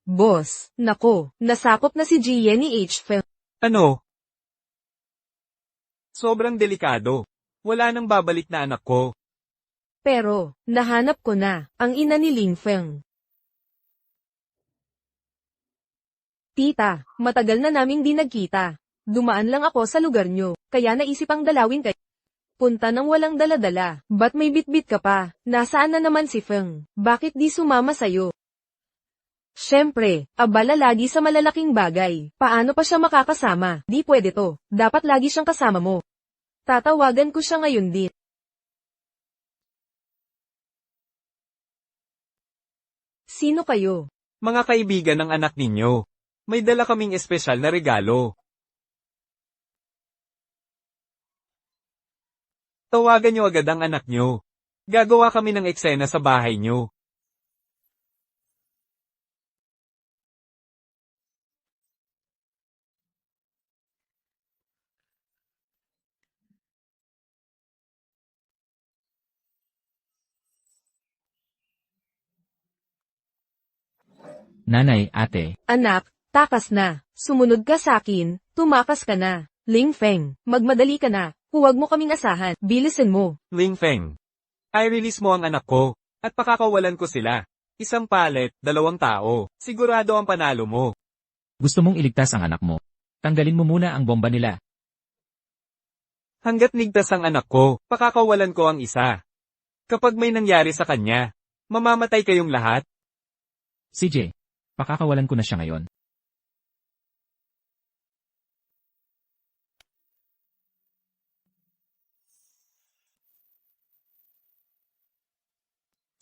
Boss, nako, nasakop na si Jie ni H. Feng. Ano? Sobrang delikado. Wala nang babalik na anak ko. Pero, nahanap ko na, ang ina ni Ling Feng. Tita, matagal na naming di nagkita. Dumaan lang ako sa lugar nyo, kaya naisip ang dalawin kayo. Punta nang walang dala-dala, ba't may bitbit ka pa? Nasaan na naman si Feng? Bakit di sumama sa'yo? Siyempre, abala lagi sa malalaking bagay. Paano pa siya makakasama? Di pwede to. Dapat lagi siyang kasama mo. Tatawagan ko siya ngayon din. Sino kayo? Mga kaibigan ng anak ninyo. May dala kaming espesyal na regalo. Tawagan niyo agad ang anak niyo. Gagawa kami ng eksena sa bahay niyo. Nanay, ate, Anak, takas na. Sumunod ka sa akin, tumakas ka na. Ling Feng, magmadali ka na. Huwag mo kaming asahan. Bilisin mo. Ling Feng. I-release mo ang anak ko. At pakakawalan ko sila. Isang palet, 2 tao. Sigurado ang panalo mo. gusto mong iligtas ang anak mo. Tanggalin mo muna ang bomba nila. Hanggat ligtas ang anak ko, pakakawalan ko ang isa. Kapag may nangyari sa kanya, mamamatay kayong lahat. CJ, pakakawalan ko na siya ngayon.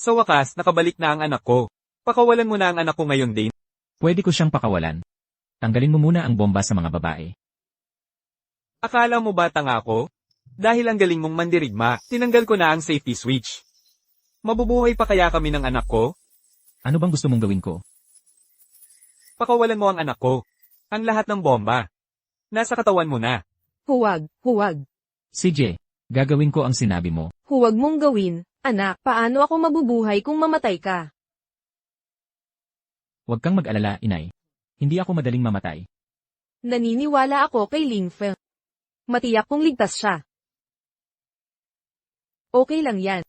Sa wakas, nakabalik na ang anak ko. Pakawalan mo na ang anak ko ngayon din. Pwede ko siyang pakawalan. Tanggalin mo muna ang bomba sa mga babae. Akala mo ba tanga ako? Dahil ang galing mong mandirigma, tinanggal ko na ang safety switch. Mabubuhay pa kaya kami ng anak ko? Ano bang gusto mong gawin ko? Pakawalan mo ang anak ko. Ang lahat ng bomba. Nasa katawan mo na. Huwag, huwag. CJ, gagawin ko ang sinabi mo. Huwag mong gawin. Anak, paano ako mabubuhay kung mamatay ka? Huwag kang mag-alala, inay. Hindi ako madaling mamatay. Naniniwala ako kay Ling Feng. Matiyak kong ligtas siya. Okay lang yan.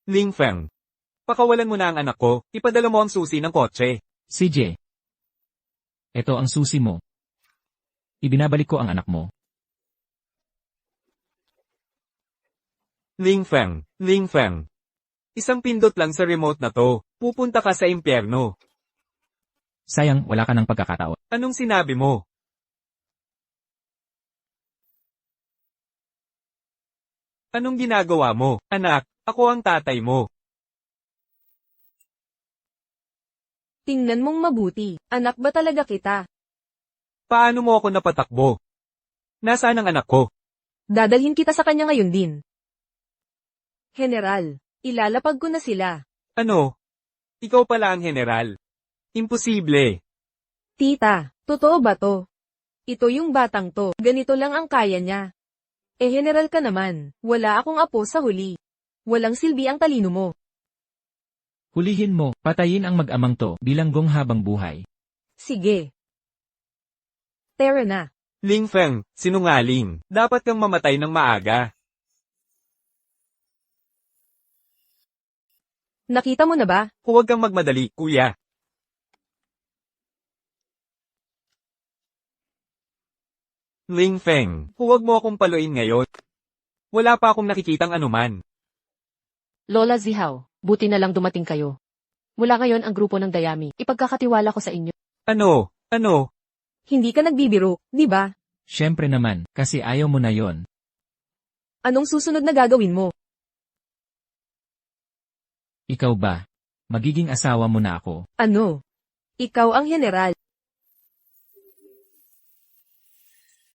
Ling Feng. Pakawalan mo na ang anak ko, ipadala mo ang susi ng kotse. CJ, ito ang susi mo. Ibinabalik ko ang anak mo. Ling Feng, Ling Feng. Isang pindot lang sa remote na to, pupunta ka sa impyerno. Sayang, wala ka ng pagkakataon. Anong sinabi mo? Anong ginagawa mo, anak? Ako ang tatay mo. Tingnan mong mabuti. Anak ba talaga kita? Paano mo ako napatakbo? Nasaan ang anak ko? Dadalhin kita sa kanya ngayon din. General, ilalapag ko na sila. Ano? Ikaw pala ang general. Imposible. Tita, totoo ba to? Ito yung batang to, ganito lang ang kaya niya. General ka naman, wala akong apo sa huli. Walang silbi ang talino mo. Hulihin mo, patayin ang mag-amang to, bilanggong habang buhay. Sige. Tara na. Ling Feng, sinungaling. Dapat kang mamatay ng maaga. Nakita mo na ba? Huwag kang magmadali, kuya. Ling Feng, huwag mo akong paluin ngayon. Wala pa akong nakikitang anuman. Lola Zihaw, buti na lang dumating kayo. Mula ngayon ang grupo ng Dayami, ipagkakatiwala ko sa inyo. Ano? Hindi ka nagbibiro, di ba? Siyempre naman, kasi ayaw mo na yon. Anong susunod na gagawin mo? Ikaw ba? Magiging asawa mo na ako. Ano? Ikaw ang general.